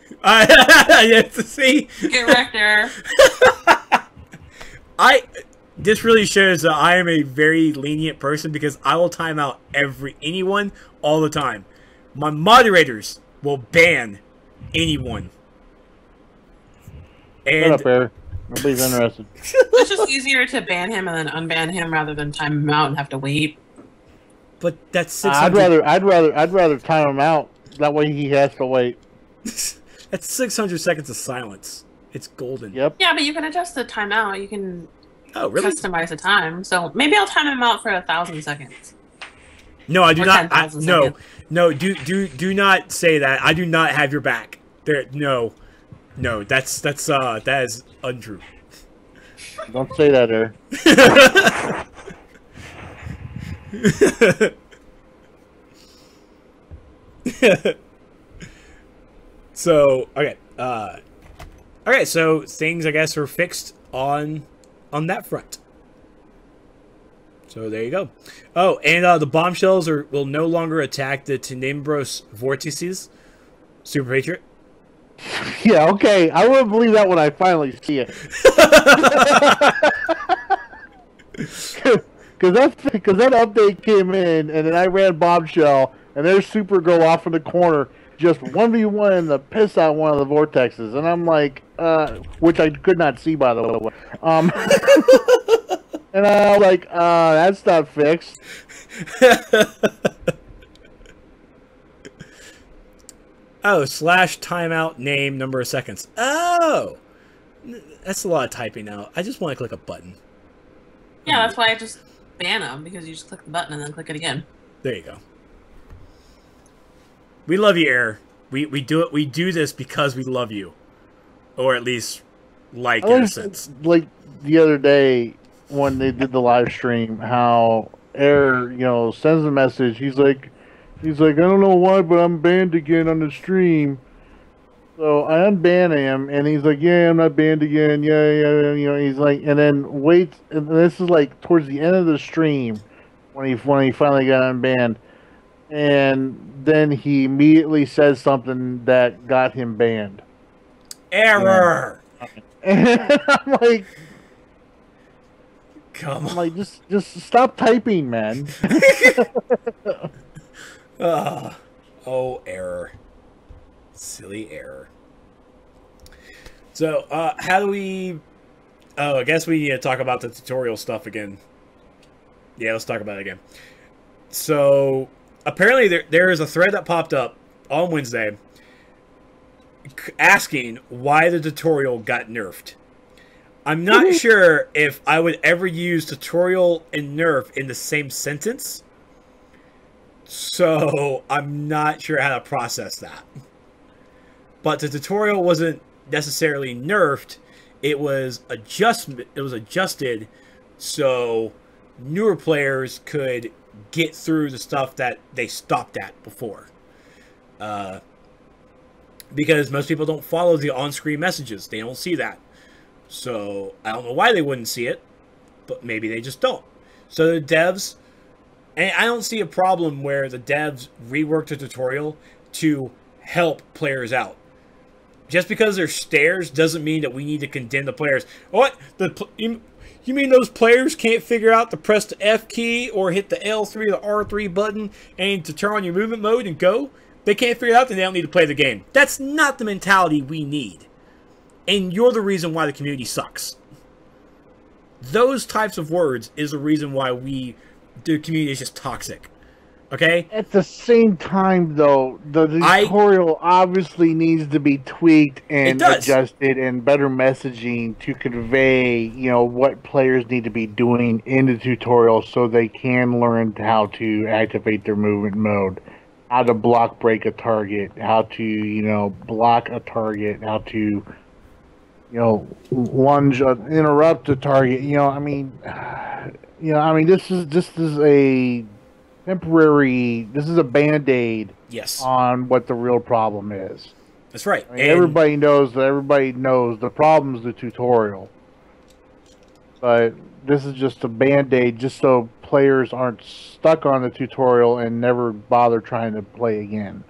Yes, see? Get wrecked there. This really shows that I am a very lenient person because I will time out anyone all the time. My moderators will ban anyone. And Shut up, Eric. Nobody's interested. It's just easier to ban him and then unban him rather than time him out and have to wait. But that's 600. I'd rather time him out. That way he has to wait. That's 600 seconds of silence. It's golden. Yep. Yeah, but you can adjust the timeout. You can really? customize the time. So maybe I'll time him out for 1,000 seconds. No, I do Or not. 10,000 No, seconds. no. Do not say that. I do not have your back. There. No. That is untrue. Don't say that, Eric. So okay. Okay. So things I guess are fixed on that front. So there you go. Oh, and the bombshells will no longer attack the Tenebros vortices. Super Patriot. Yeah, okay. I wouldn't believe that when I finally see it. Because that update came in, and then I ran Bombshell, and there's Supergirl off in the corner, just 1v1 the piss out one of the vortexes, and I'm like, which I could not see by the way. And I was like, that's not fixed. Oh, / timeout name number of seconds. Oh, that's a lot of typing now. I just want to click a button. Yeah, that's why I just ban them, because you just click the button and then click it again. There you go. We love you, Air. We do it. We do this because we love you, or at least like in a sense. Like the other day when they did the live stream, how Air, sends a message. He's like, I don't know why, but I'm banned again on the stream. So I unban him, and he's like, yeah, I'm not banned again. Yeah. He's like, and then waits, and this is like towards the end of the stream when he finally got unbanned, and then he immediately says something that got him banned. Error. And I'm like, come on. I'm like, just stop typing, man. Oh, Error. Silly Error. So, how do we... Oh, I guess we need to talk about the tutorial stuff again. Yeah, let's talk about it again. So, apparently there is a thread that popped up on Wednesday asking why the tutorial got nerfed. I'm not sure if I would ever use tutorial and nerf in the same sentence. So, I'm not sure how to process that. But the tutorial wasn't necessarily nerfed. It was adjusted so newer players could get through the stuff that they stopped at before. because most people don't follow the on-screen messages. They don't see that. So I don't know why they wouldn't see it, but maybe they just don't. So the devs, and I don't see a problem where the devs rework the tutorial to help players out. Just because there's stairs doesn't mean that we need to condemn the players. What? You mean those players can't figure out to press the F key or hit the L3 or the R3 button and to turn on your movement mode and go? They can't figure it out, then they don't need to play the game. That's not the mentality we need. And you're the reason why the community sucks. Those types of words is the reason why the community is just toxic. Okay? At the same time, though, the tutorial obviously needs to be tweaked and adjusted, and better messaging to convey, what players need to be doing in the tutorial so they can learn how to activate their movement mode, how to block break a target, how to, block a target, how to, lunge, interrupt a target. This is a temporary. This is a band-aid. Yes. On what the real problem is. That's right. Everybody knows the problem is the tutorial, but this is just a band-aid, just so players aren't stuck on the tutorial and never bother trying to play again.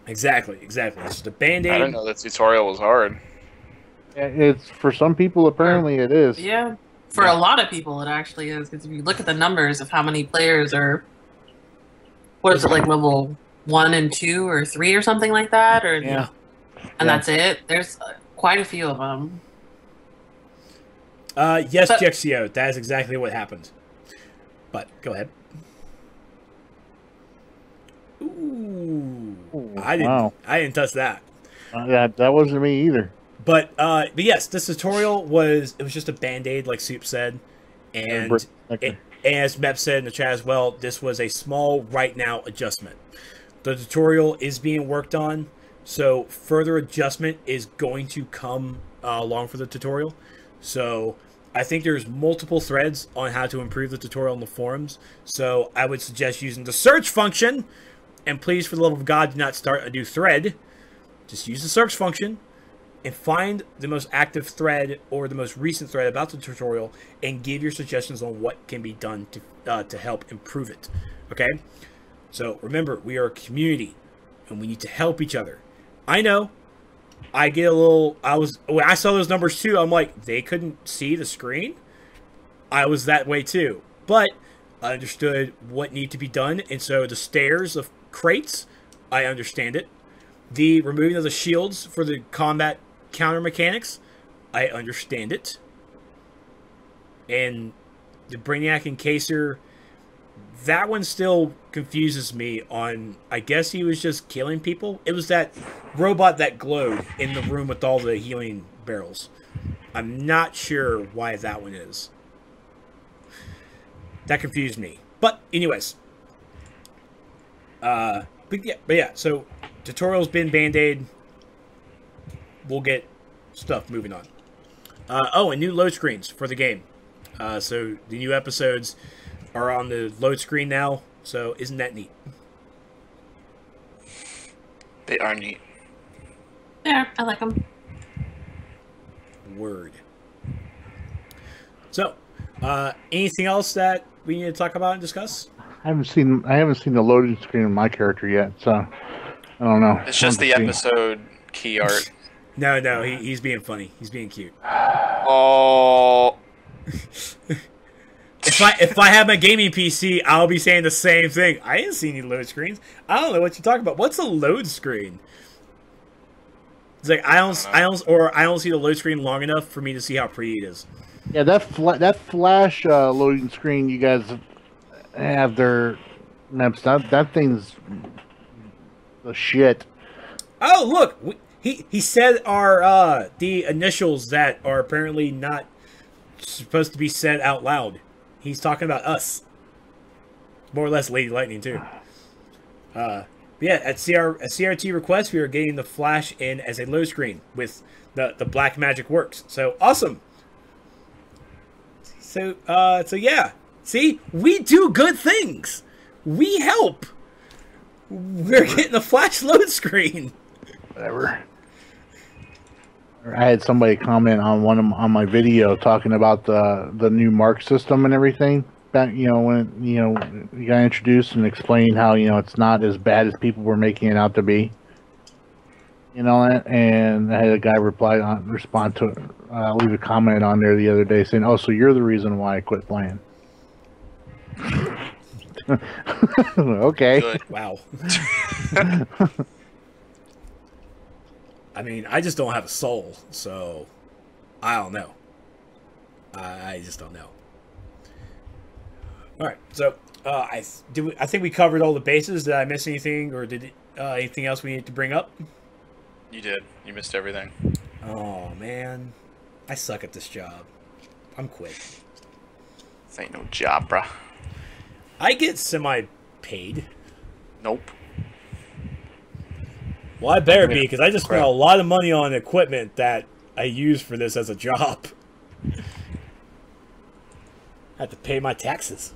Exactly. It's just a band-aid. I didn't know the tutorial was hard. It's for some people, apparently it is. Yeah, for a lot of people it actually is, because if you look at the numbers of how many players are, what is it, like level 1 and 2 or 3 or something like that, or that's it. There's quite a few of them. Yes, GXCO, that is exactly what happened. But go ahead. Ooh, I didn't touch that. That wasn't me either. But yes, this tutorial was just a band-aid, like Soup said, and as Mep said in the chat as well, this was a small right now adjustment. The tutorial is being worked on, so further adjustment is going to come along for the tutorial. So I think there's multiple threads on how to improve the tutorial in the forums. So I would suggest using the search function, and please, for the love of God, do not start a new thread. Just use the search function and find the most active thread or the most recent thread about the tutorial and give your suggestions on what can be done to help improve it. Okay? So remember, we are a community and we need to help each other. I know. I get a little... when I saw those numbers too, I'm like, they couldn't see the screen? I was that way too. But I understood what needed to be done, and so the stairs of crates, I understand it. The removing of the shields for the combat counter mechanics, I understand it. And the Brainiac Encaser, that one still confuses me on, I guess he was just killing people. It was that robot that glowed in the room with all the healing barrels. I'm not sure why that one is. That confused me. But anyways. But yeah, so tutorial's been band-aid. We'll get stuff moving on. And new load screens for the game. So the new episodes are on the load screen now. So isn't that neat? They are neat. Yeah, I like them. Word. So, anything else that we need to talk about and discuss? I haven't seen the loading screen of my character yet, so I don't know. It's just the episode key art. No, he's being funny. He's being cute. Oh. If I have my gaming PC, I'll be saying the same thing. I didn't see any load screens. I don't know what you're talking about. What's a load screen? It's like I don't see the load screen long enough for me to see how pretty it is. Yeah, that flash loading screen you guys have there, Neps, that thing's the shit. Oh, look, he said our the initials that are apparently not supposed to be said out loud. He's talking about us. More or less Lady Lightning, too. But yeah, at CRT request, we are getting the flash in as a load screen with the black magic works. So, awesome. So yeah. See? We do good things. We help. We're getting a flash load screen. Whatever. I had somebody comment on on my video talking about the new mark system and everything. Back, when you got introduced and explained how it's not as bad as people were making it out to be. And I had a guy respond to leave a comment on there the other day saying, "Oh, so you're the reason why I quit playing." Okay. Good. Wow. I mean, I just don't have a soul, so I don't know. I just don't know. All right, so I think we covered all the bases. Did I miss anything, or did anything else we need to bring up? You did. You missed everything. Oh man, I suck at this job. I'm quit. This ain't no job, bruh. I get semi-paid. Nope. Well, I better be, because I just spent a lot of money on equipment that I use for this as a job. I have to pay my taxes.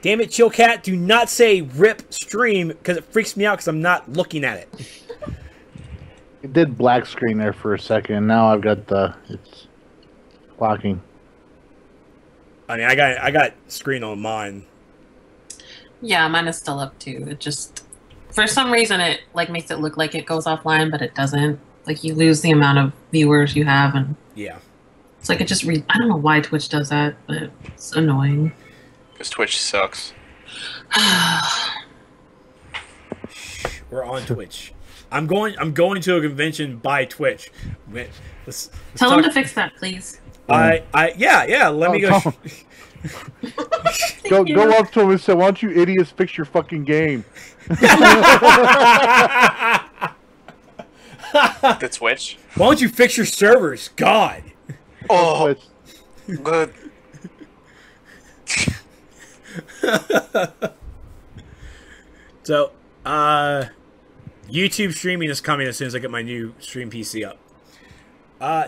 Damn it, Chill Cat, do not say rip stream, because it freaks me out because I'm not looking at it. It did black screen there for a second, and now I've got it's clocking. I mean, I got screen on mine. Yeah, mine is still up too. It just, for some reason, it like makes it look like it goes offline, but it doesn't. Like you lose the amount of viewers you have, and yeah, it's like it just I don't know why Twitch does that, but it's annoying. Because Twitch sucks. We're on Twitch. I'm going to a convention by Twitch. Let's Tell them to fix that, please. Yeah. Let me go. Go up to him and say, "Why don't you idiots fix your fucking game?" The Twitch? Why don't you fix your servers? God. Oh, good. So, YouTube streaming is coming as soon as I get my new stream PC up.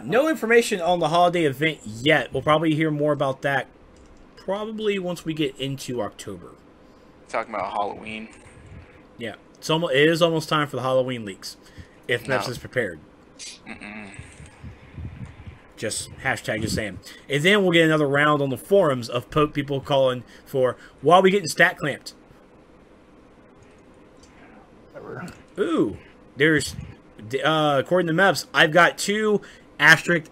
No information on the holiday event yet. We'll probably hear more about that probably once we get into October. Talking about Halloween. Yeah, it is almost time for the Halloween leaks. If Meps is prepared. Just hashtag just saying. And then we'll get another round on the forums of people calling for, why are we getting stat clamped? Ooh, there's, according to Meps, I've got 2 asterisk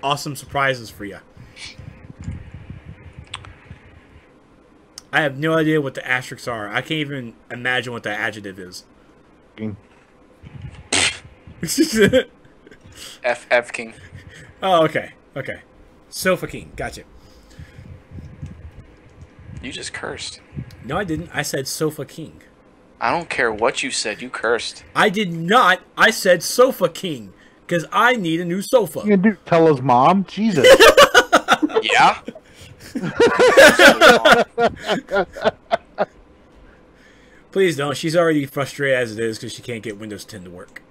awesome surprises for you. I have no idea what the asterisks are. I can't even imagine what the adjective is. F King. Oh, okay. Okay. Sofa King. Gotcha. You just cursed. No, I didn't. I said Sofa King. I don't care what you said. You cursed. I did not. I said Sofa King. Because I need a new sofa. You can tell his mom? Jesus. Yeah? Please don't. She's already frustrated as it is because she can't get Windows 10 to work.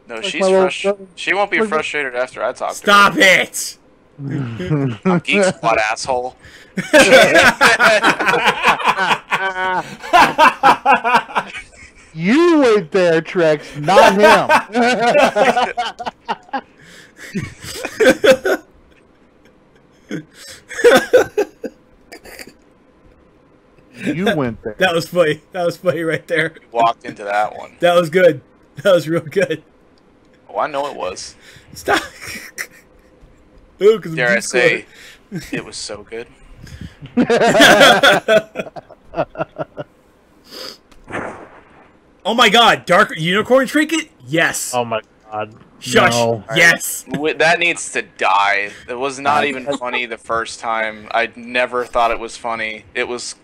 No, she's frustrated. She won't be frustrated after I talk to her. Stop it! I'm Geek Squad, asshole. You went there, Trex, not him. You went there. That was funny. That was funny right there. Walked into that one. That was good. That was real good. Oh, I know it was. Stop. Ooh, dare I say, it was so good. Oh my god, Dark Unicorn Trinket? Yes. Oh my god. Shush. No. Yes. That needs to die. It was not even funny the first time. I never thought it was funny. It was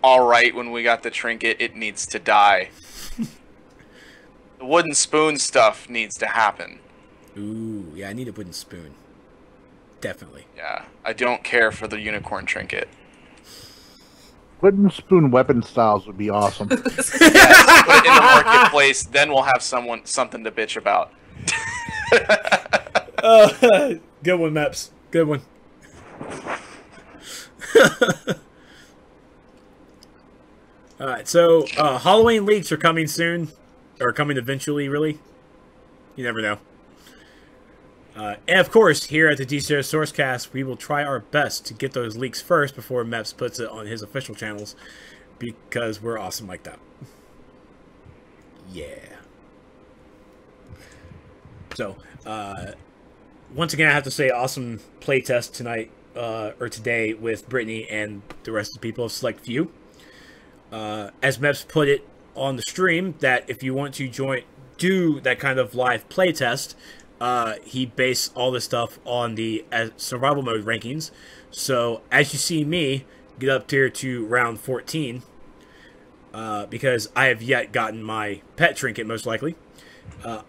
alright when we got the trinket. It needs to die. The wooden spoon stuff needs to happen. Ooh, yeah, I need a wooden spoon. Definitely. Yeah, I don't care for the unicorn trinket. Wooden spoon weapon styles would be awesome. Yes, put it in the marketplace, then we'll have something to bitch about. Good one, Meps. Good one. All right, so Halloween leaks are coming soon, or coming eventually. Really, you never know. And of course, here at the DCUO Sourcecast, we will try our best to get those leaks first before Meps puts it on his official channels, because we're awesome like that. Yeah. So, once again, I have to say, awesome playtest tonight, or today, with Brittany and the rest of the people of Select Few. As Meps put it on the stream, that if you want to do that kind of live playtest, he based all this stuff on the survival mode rankings. So, as you see me get up here to round 14, because I have yet gotten my pet trinket, most likely,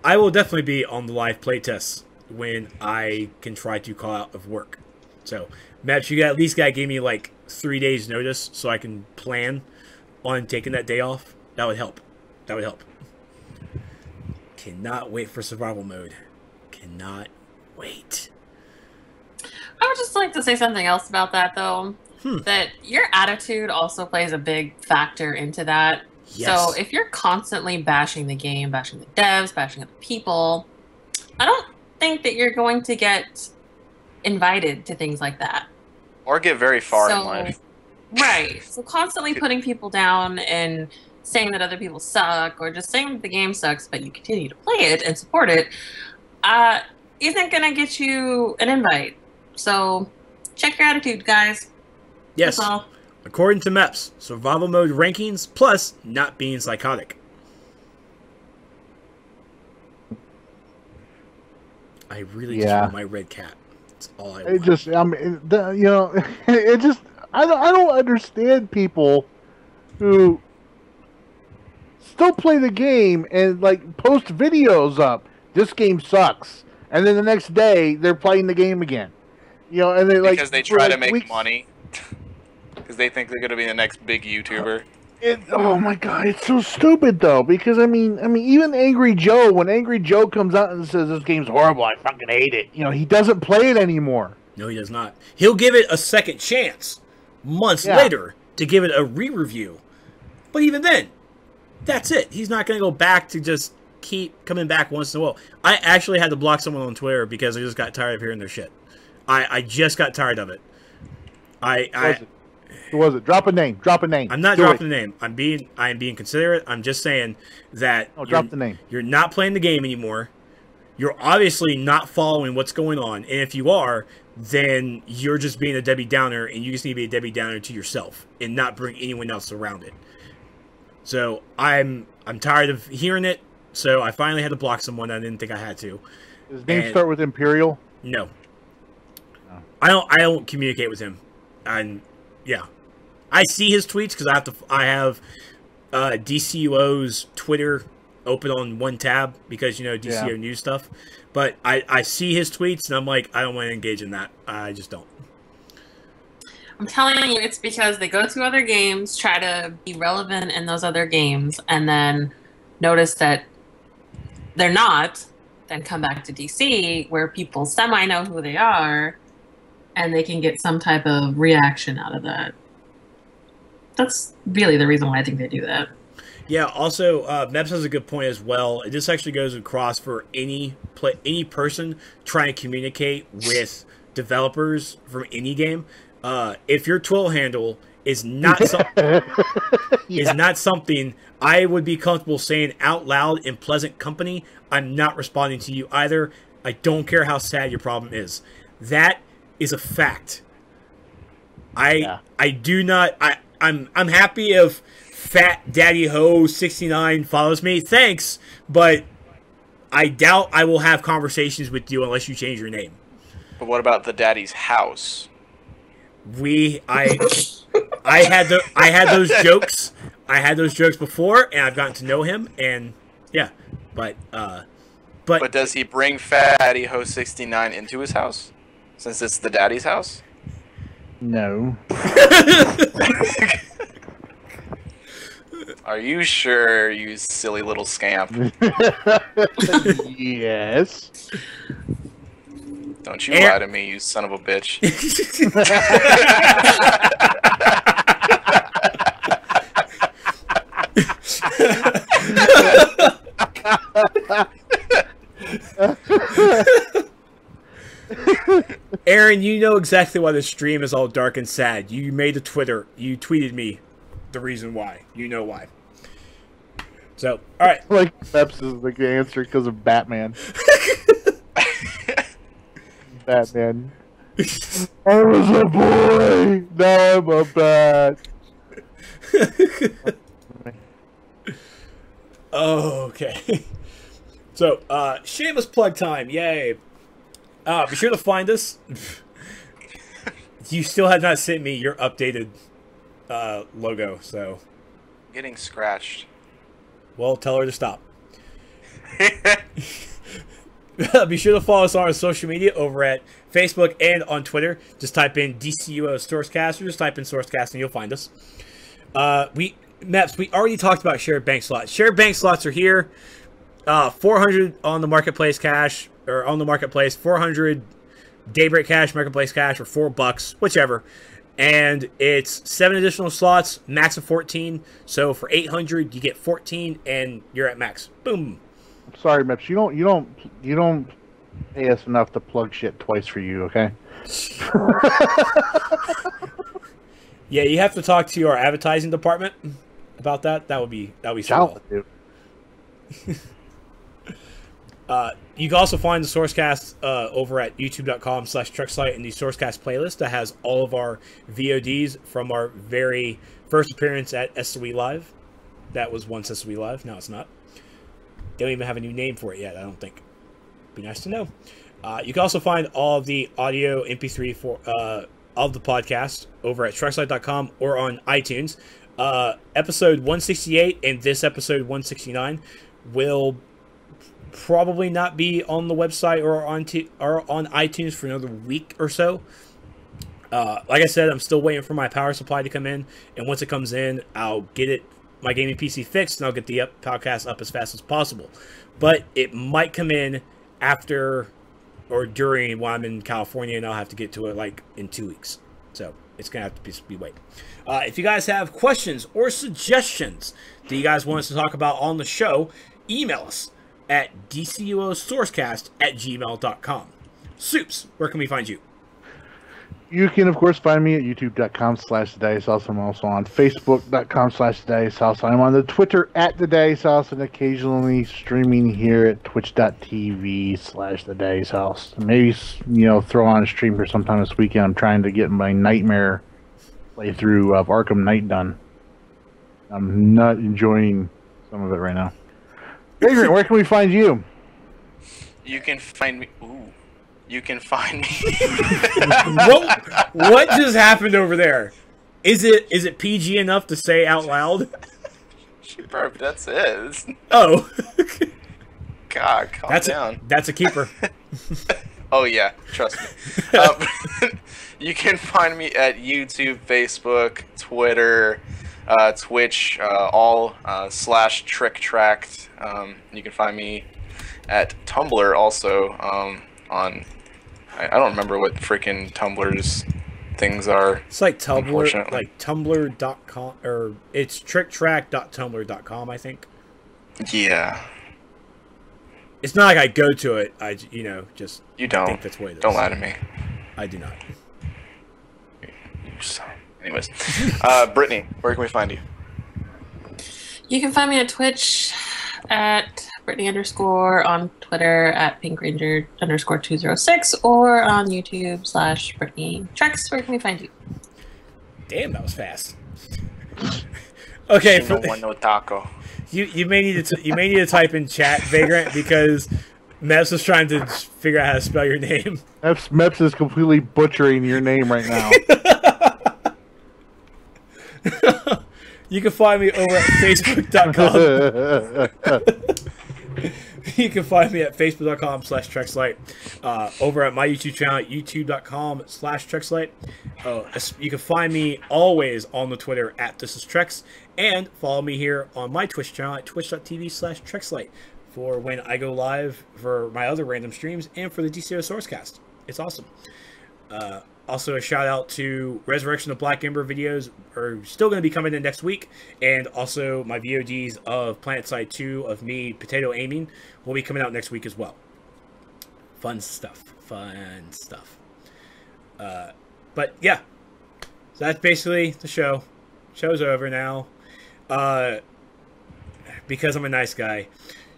I will definitely be on the live playtests when I can try to call out of work. So, Matt, you at least got to give me like 3 days notice so I can plan on taking that day off. That would help. That would help. Cannot wait for survival mode. Cannot wait. I would just like to say something else about that, though. That your attitude also plays a big factor into that. Yes. So if you're constantly bashing the game, bashing the devs, bashing other people, I don't think that you're going to get invited to things like that. Or get very far in life. Right. So constantly putting people down and saying that other people suck, or just saying that the game sucks, but you continue to play it and support it, isn't going to get you an invite. So check your attitude, guys. Yes. That's all. According to Meps, survival mode rankings plus not being psychotic. I really just want my red cat. That's all I want. It just, I mean, you know, it just, I don't understand people who still play the game and like post videos up. This game sucks, and then the next day they're playing the game again. You know, and they like because they try to make money. Because they think they're going to be the next big YouTuber. Oh my god, it's so stupid though. Because I mean, even Angry Joe, when Angry Joe comes out and says this game's horrible, I fucking hate it. You know, he doesn't play it anymore. No, he does not. He'll give it a second chance months later to give it a re-review. But even then, that's it. He's not going to go back to just keep coming back once in a while. I actually had to block someone on Twitter because I just got tired of hearing their shit. I just got tired of it. Who was it? Drop a name. Drop a name. I'm not dropping the name. I'm being considerate. I'm just saying that drop the name. You're not playing the game anymore. You're obviously not following what's going on. And if you are, then you're just being a Debbie Downer, and you just need to be a Debbie Downer to yourself and not bring anyone else around it. So I'm tired of hearing it. So I finally had to block someone I didn't think I had to. Does his name start with Imperial? No. I don't communicate with him. And yeah. I see his tweets because I have DCUO's Twitter open on one tab because, you know, DCUO news stuff. But I see his tweets and I'm like, I don't want to engage in that. I just don't. I'm telling you, it's because they go to other games, try to be relevant in those other games, and then notice that they're not, then come back to DC where people semi-know who they are, and they can get some type of reaction out of that. That's really the reason why I think they do that. Yeah, also, Meps has a good point as well. This actually goes across for any person trying to communicate with developers from any game. If your Twitter handle is not is not something I would be comfortable saying out loud in pleasant company, I'm not responding to you either. I don't care how sad your problem is. That is a fact. I do not. I'm happy if Fat Daddy Ho 69 follows me. Thanks, but I doubt I will have conversations with you unless you change your name. But what about the Daddy's house? I had those jokes. I had those jokes before, and I've gotten to know him, and yeah, but does he bring Fat Daddy Ho 69 into his house since it's the Daddy's house? No. Are you sure, you silly little scamp? Yes. Don't you lie to me, you son of a bitch. Aaron, you know exactly why the stream is all dark and sad. You made a Twitter. You tweeted me the reason why. You know why. So, all right. Like, Peps is the answer because of Batman. Batman. I was a boy. Now I'm a bat. Oh, okay. So, shameless plug time. Yay. Be sure to find us. You still have not sent me your updated logo, so. Getting scratched. Well, tell her to stop. Be sure to follow us on our social media over at Facebook and on Twitter. Just type in DCUO Sourcecast or just type in Sourcecast and you'll find us. We already talked about shared bank slots. Shared bank slots are here. 400 on the marketplace cash, or on the marketplace, 400 Daybreak cash, marketplace cash, or $4, whichever. And it's 7 additional slots, max of 14. So for 800, you get 14, and you're at max. Boom. I'm sorry, Meps. You don't pay us enough to plug shit twice for you, okay? Yeah, you have to talk to our advertising department about that. That would be so. You can also find the Sourcecast over at youtube.com/Trexlight in the Sourcecast playlist that has all of our VODs from our very first appearance at SOE Live. That was once SOE Live. Now it's not. They don't even have a new name for it yet, I don't think. Be nice to know. You can also find all of the audio MP3 for of the podcast over at Trexlight.com or on iTunes. Episode 168 and this episode 169 will probably not be on the website or on iTunes for another week or so. Like I said, I'm still waiting for my power supply to come in, and once it comes in, I'll get my gaming PC fixed, and I'll get the podcast up as fast as possible. But it might come in after or during when I'm in California, and I'll have to get to it like in 2 weeks. So it's gonna have to be wait. If you guys have questions or suggestions that you guys want us to talk about on the show, email us at dcuosourcecast@gmail.com. Soups, where can we find you? You can, of course, find me at youtube.com/thedicehauce. I'm also on facebook.com/thedicehauce. I'm on the Twitter at thedicehauce and occasionally streaming here at twitch.tv/thedicehauce. Maybe, throw on a stream for sometime this weekend. I'm trying to get my Nightmare playthrough of Arkham Knight done. I'm not enjoying some of it right now. Adrian, where can we find you? You can find me. Ooh. You can find me. What just happened over there? Is it PG enough to say out loud? She burped. That's it. Oh. God, calm down. That's a keeper. Oh yeah, trust me. You can find me at YouTube, Facebook, Twitter, Twitch, all /TrickTracked. You can find me at Tumblr also on. I don't remember what freaking Tumblr's things are. It's like Tumblr, like Tumblr.com, or it's tricktrack.tumblr.com, I think. Yeah. It's not like I go to it. I just you don't think that's what it is. Don't lie to me. I do not. Anyways, Brittany, where can we find you? You can find me at Twitch at Brittany _ on Twitter at PinkRanger _206 or on YouTube /Brittany Trex. Where can we find you? Damn, that was fast. Okay, no one no taco. You may need to type in chat, Vagrant, because Meps is trying to figure out how to spell your name. Meps is completely butchering your name right now. You can find me over at facebook.com. You can find me at facebook.com/Trexlight. Over at my YouTube channel at youtube.com/Trexlight. You can find me always on the Twitter at ThisIsTrex. And follow me here on my Twitch channel at twitch.tv/Trexlight for when I go live for my other random streams and for the DCUO Sourcecast. It's awesome. Also, a shout out to Resurrection of Black Ember videos are still going to be coming in next week. And also, my VODs of PlanetSide 2 of me potato aiming will be coming out next week as well. Fun stuff. Fun stuff. But yeah. So that's basically the show. Show's over now. Because I'm a nice guy.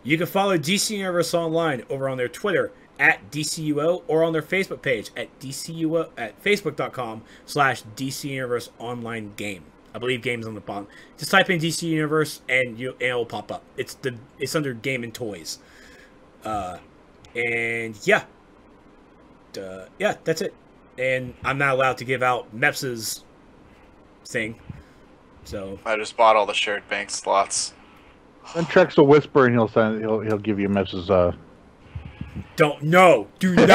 You can follow DC Universe Online over on their Twitter at DCUO or on their Facebook page at DCUO at Facebook.com/DC Universe Online Game. I believe game's on the bottom. Just type in DC Universe and it'll pop up. It's under Game and Toys. And yeah. Yeah, that's it. And I'm not allowed to give out Meps's thing. So I just bought all the shared bank slots. Then Trex will whisper and he'll give you Meps's do not do that.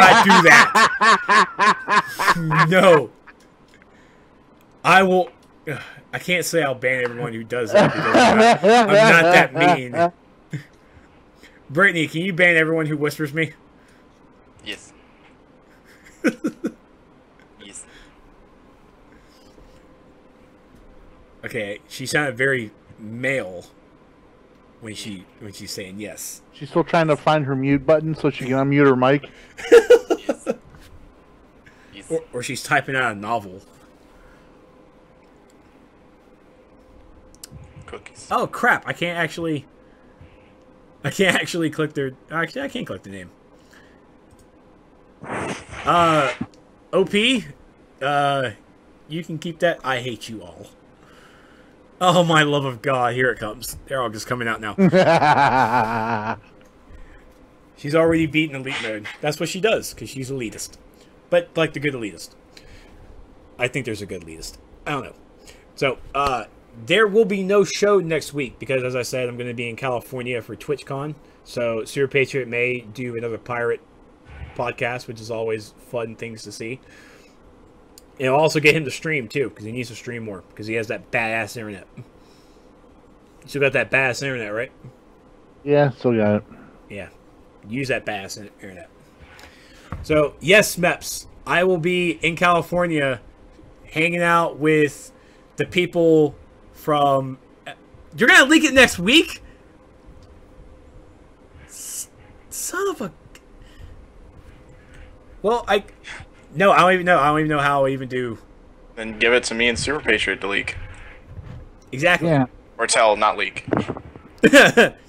No. I will. I can't say I'll ban everyone who does that because I'm not that mean. Brittany, can you ban everyone who whispers me? Yes. Yes. Okay, she sounded very male when she's saying yes. She's still trying to find her mute button so she can unmute her mic. Yes. Yes. Or she's typing out a novel. Cookies. Oh crap! I can't actually click their. Actually, I can't click the name. OP, you can keep that. I hate you all. Oh my love of God! Here it comes. They're all just coming out now. She's already beaten elite mode. That's what she does because she's elitist, but like the good elitist. I think there's a good elitist. I don't know. So, there will be no show next week because, as I said, I'm going to be in California for TwitchCon. So, Super Patriot may do another pirate podcast, which is always fun things to see. And I'll also get him to stream, too, because he needs to stream more because he has that badass internet. You still got that badass internet, right? Yeah, still got it. Yeah. Use that badass internet. So, yes, Meps, I will be in California hanging out with the people from... You're going to leak it next week? Son of a... Well, No, I don't even know. I don't even know how I even do... Then give it to me and Super Patriot to leak. Exactly. Yeah. Or tell, not leak.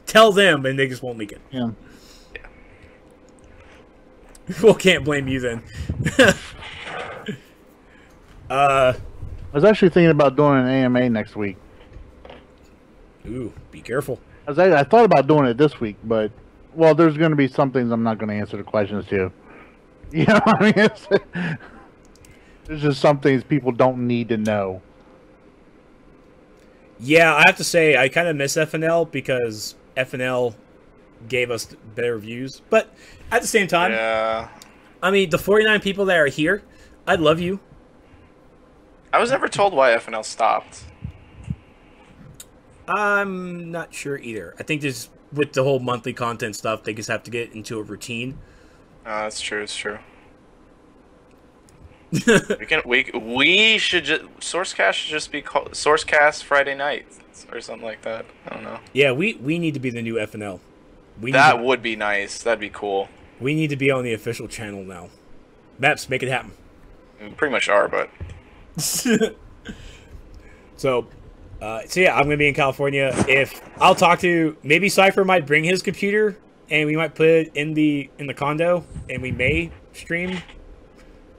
Tell them, and they just won't leak it. Yeah. Well, can't blame you then. I was actually thinking about doing an AMA next week. Ooh, be careful. I thought about doing it this week, but well, there's going to be some things I'm not going to answer the questions to. You know what I mean? There's just some things people don't need to know. Yeah, I have to say, I kind of miss FNL because FNL gave us better views. But at the same time, Yeah. I mean, the 49 people that are here, I love you. I was never told why FNL stopped. I'm not sure either. I think just with the whole monthly content stuff, they just have to get into a routine. That's true. It's true. we should just Sourcecast should just be called Sourcecast Friday Night or something like that. I don't know. Yeah, we need to be the new FNL. That would be nice. That'd be cool. We need to be on the official channel now. Maps, make it happen. We pretty much are, but So yeah, I'm gonna be in California. I'll talk to maybe Cypher might bring his computer and we might put it in the condo and we may stream.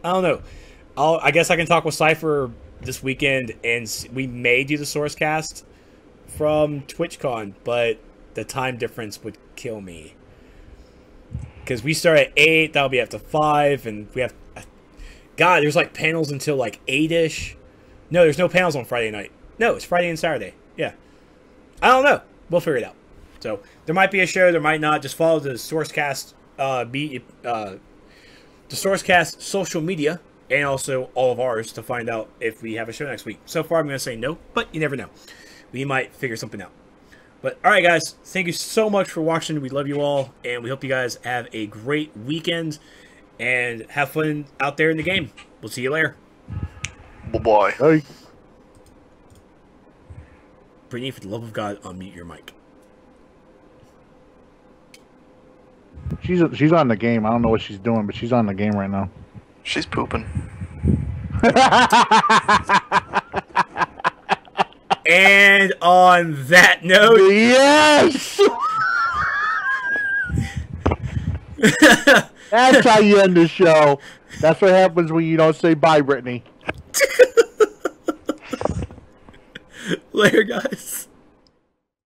I don't know. I guess I can talk with Cypher this weekend and we may do the Sourcecast from TwitchCon, but the time difference would kill me. Because we start at 8, that'll be after 5, and we have... God, there's like panels until like 8-ish. No, there's no panels on Friday night. No, it's Friday and Saturday. Yeah. I don't know. We'll figure it out. So, there might be a show, there might not. Just follow the Sourcecast, the Sourcecast social media, and also all of ours to find out if we have a show next week. So far, I'm going to say no, but you never know. We might figure something out. But, alright guys, thank you so much for watching. We love you all, and we hope you guys have a great weekend, and have fun out there in the game. We'll see you later. Bye-bye. Hey. Brittany, for the love of God, unmute your mic. She's on the game. I don't know what she's doing, but she's on the game right now. She's pooping. And on that note, yes. That's how you end the show. That's what happens when you don't say bye, Brittany. later, guys.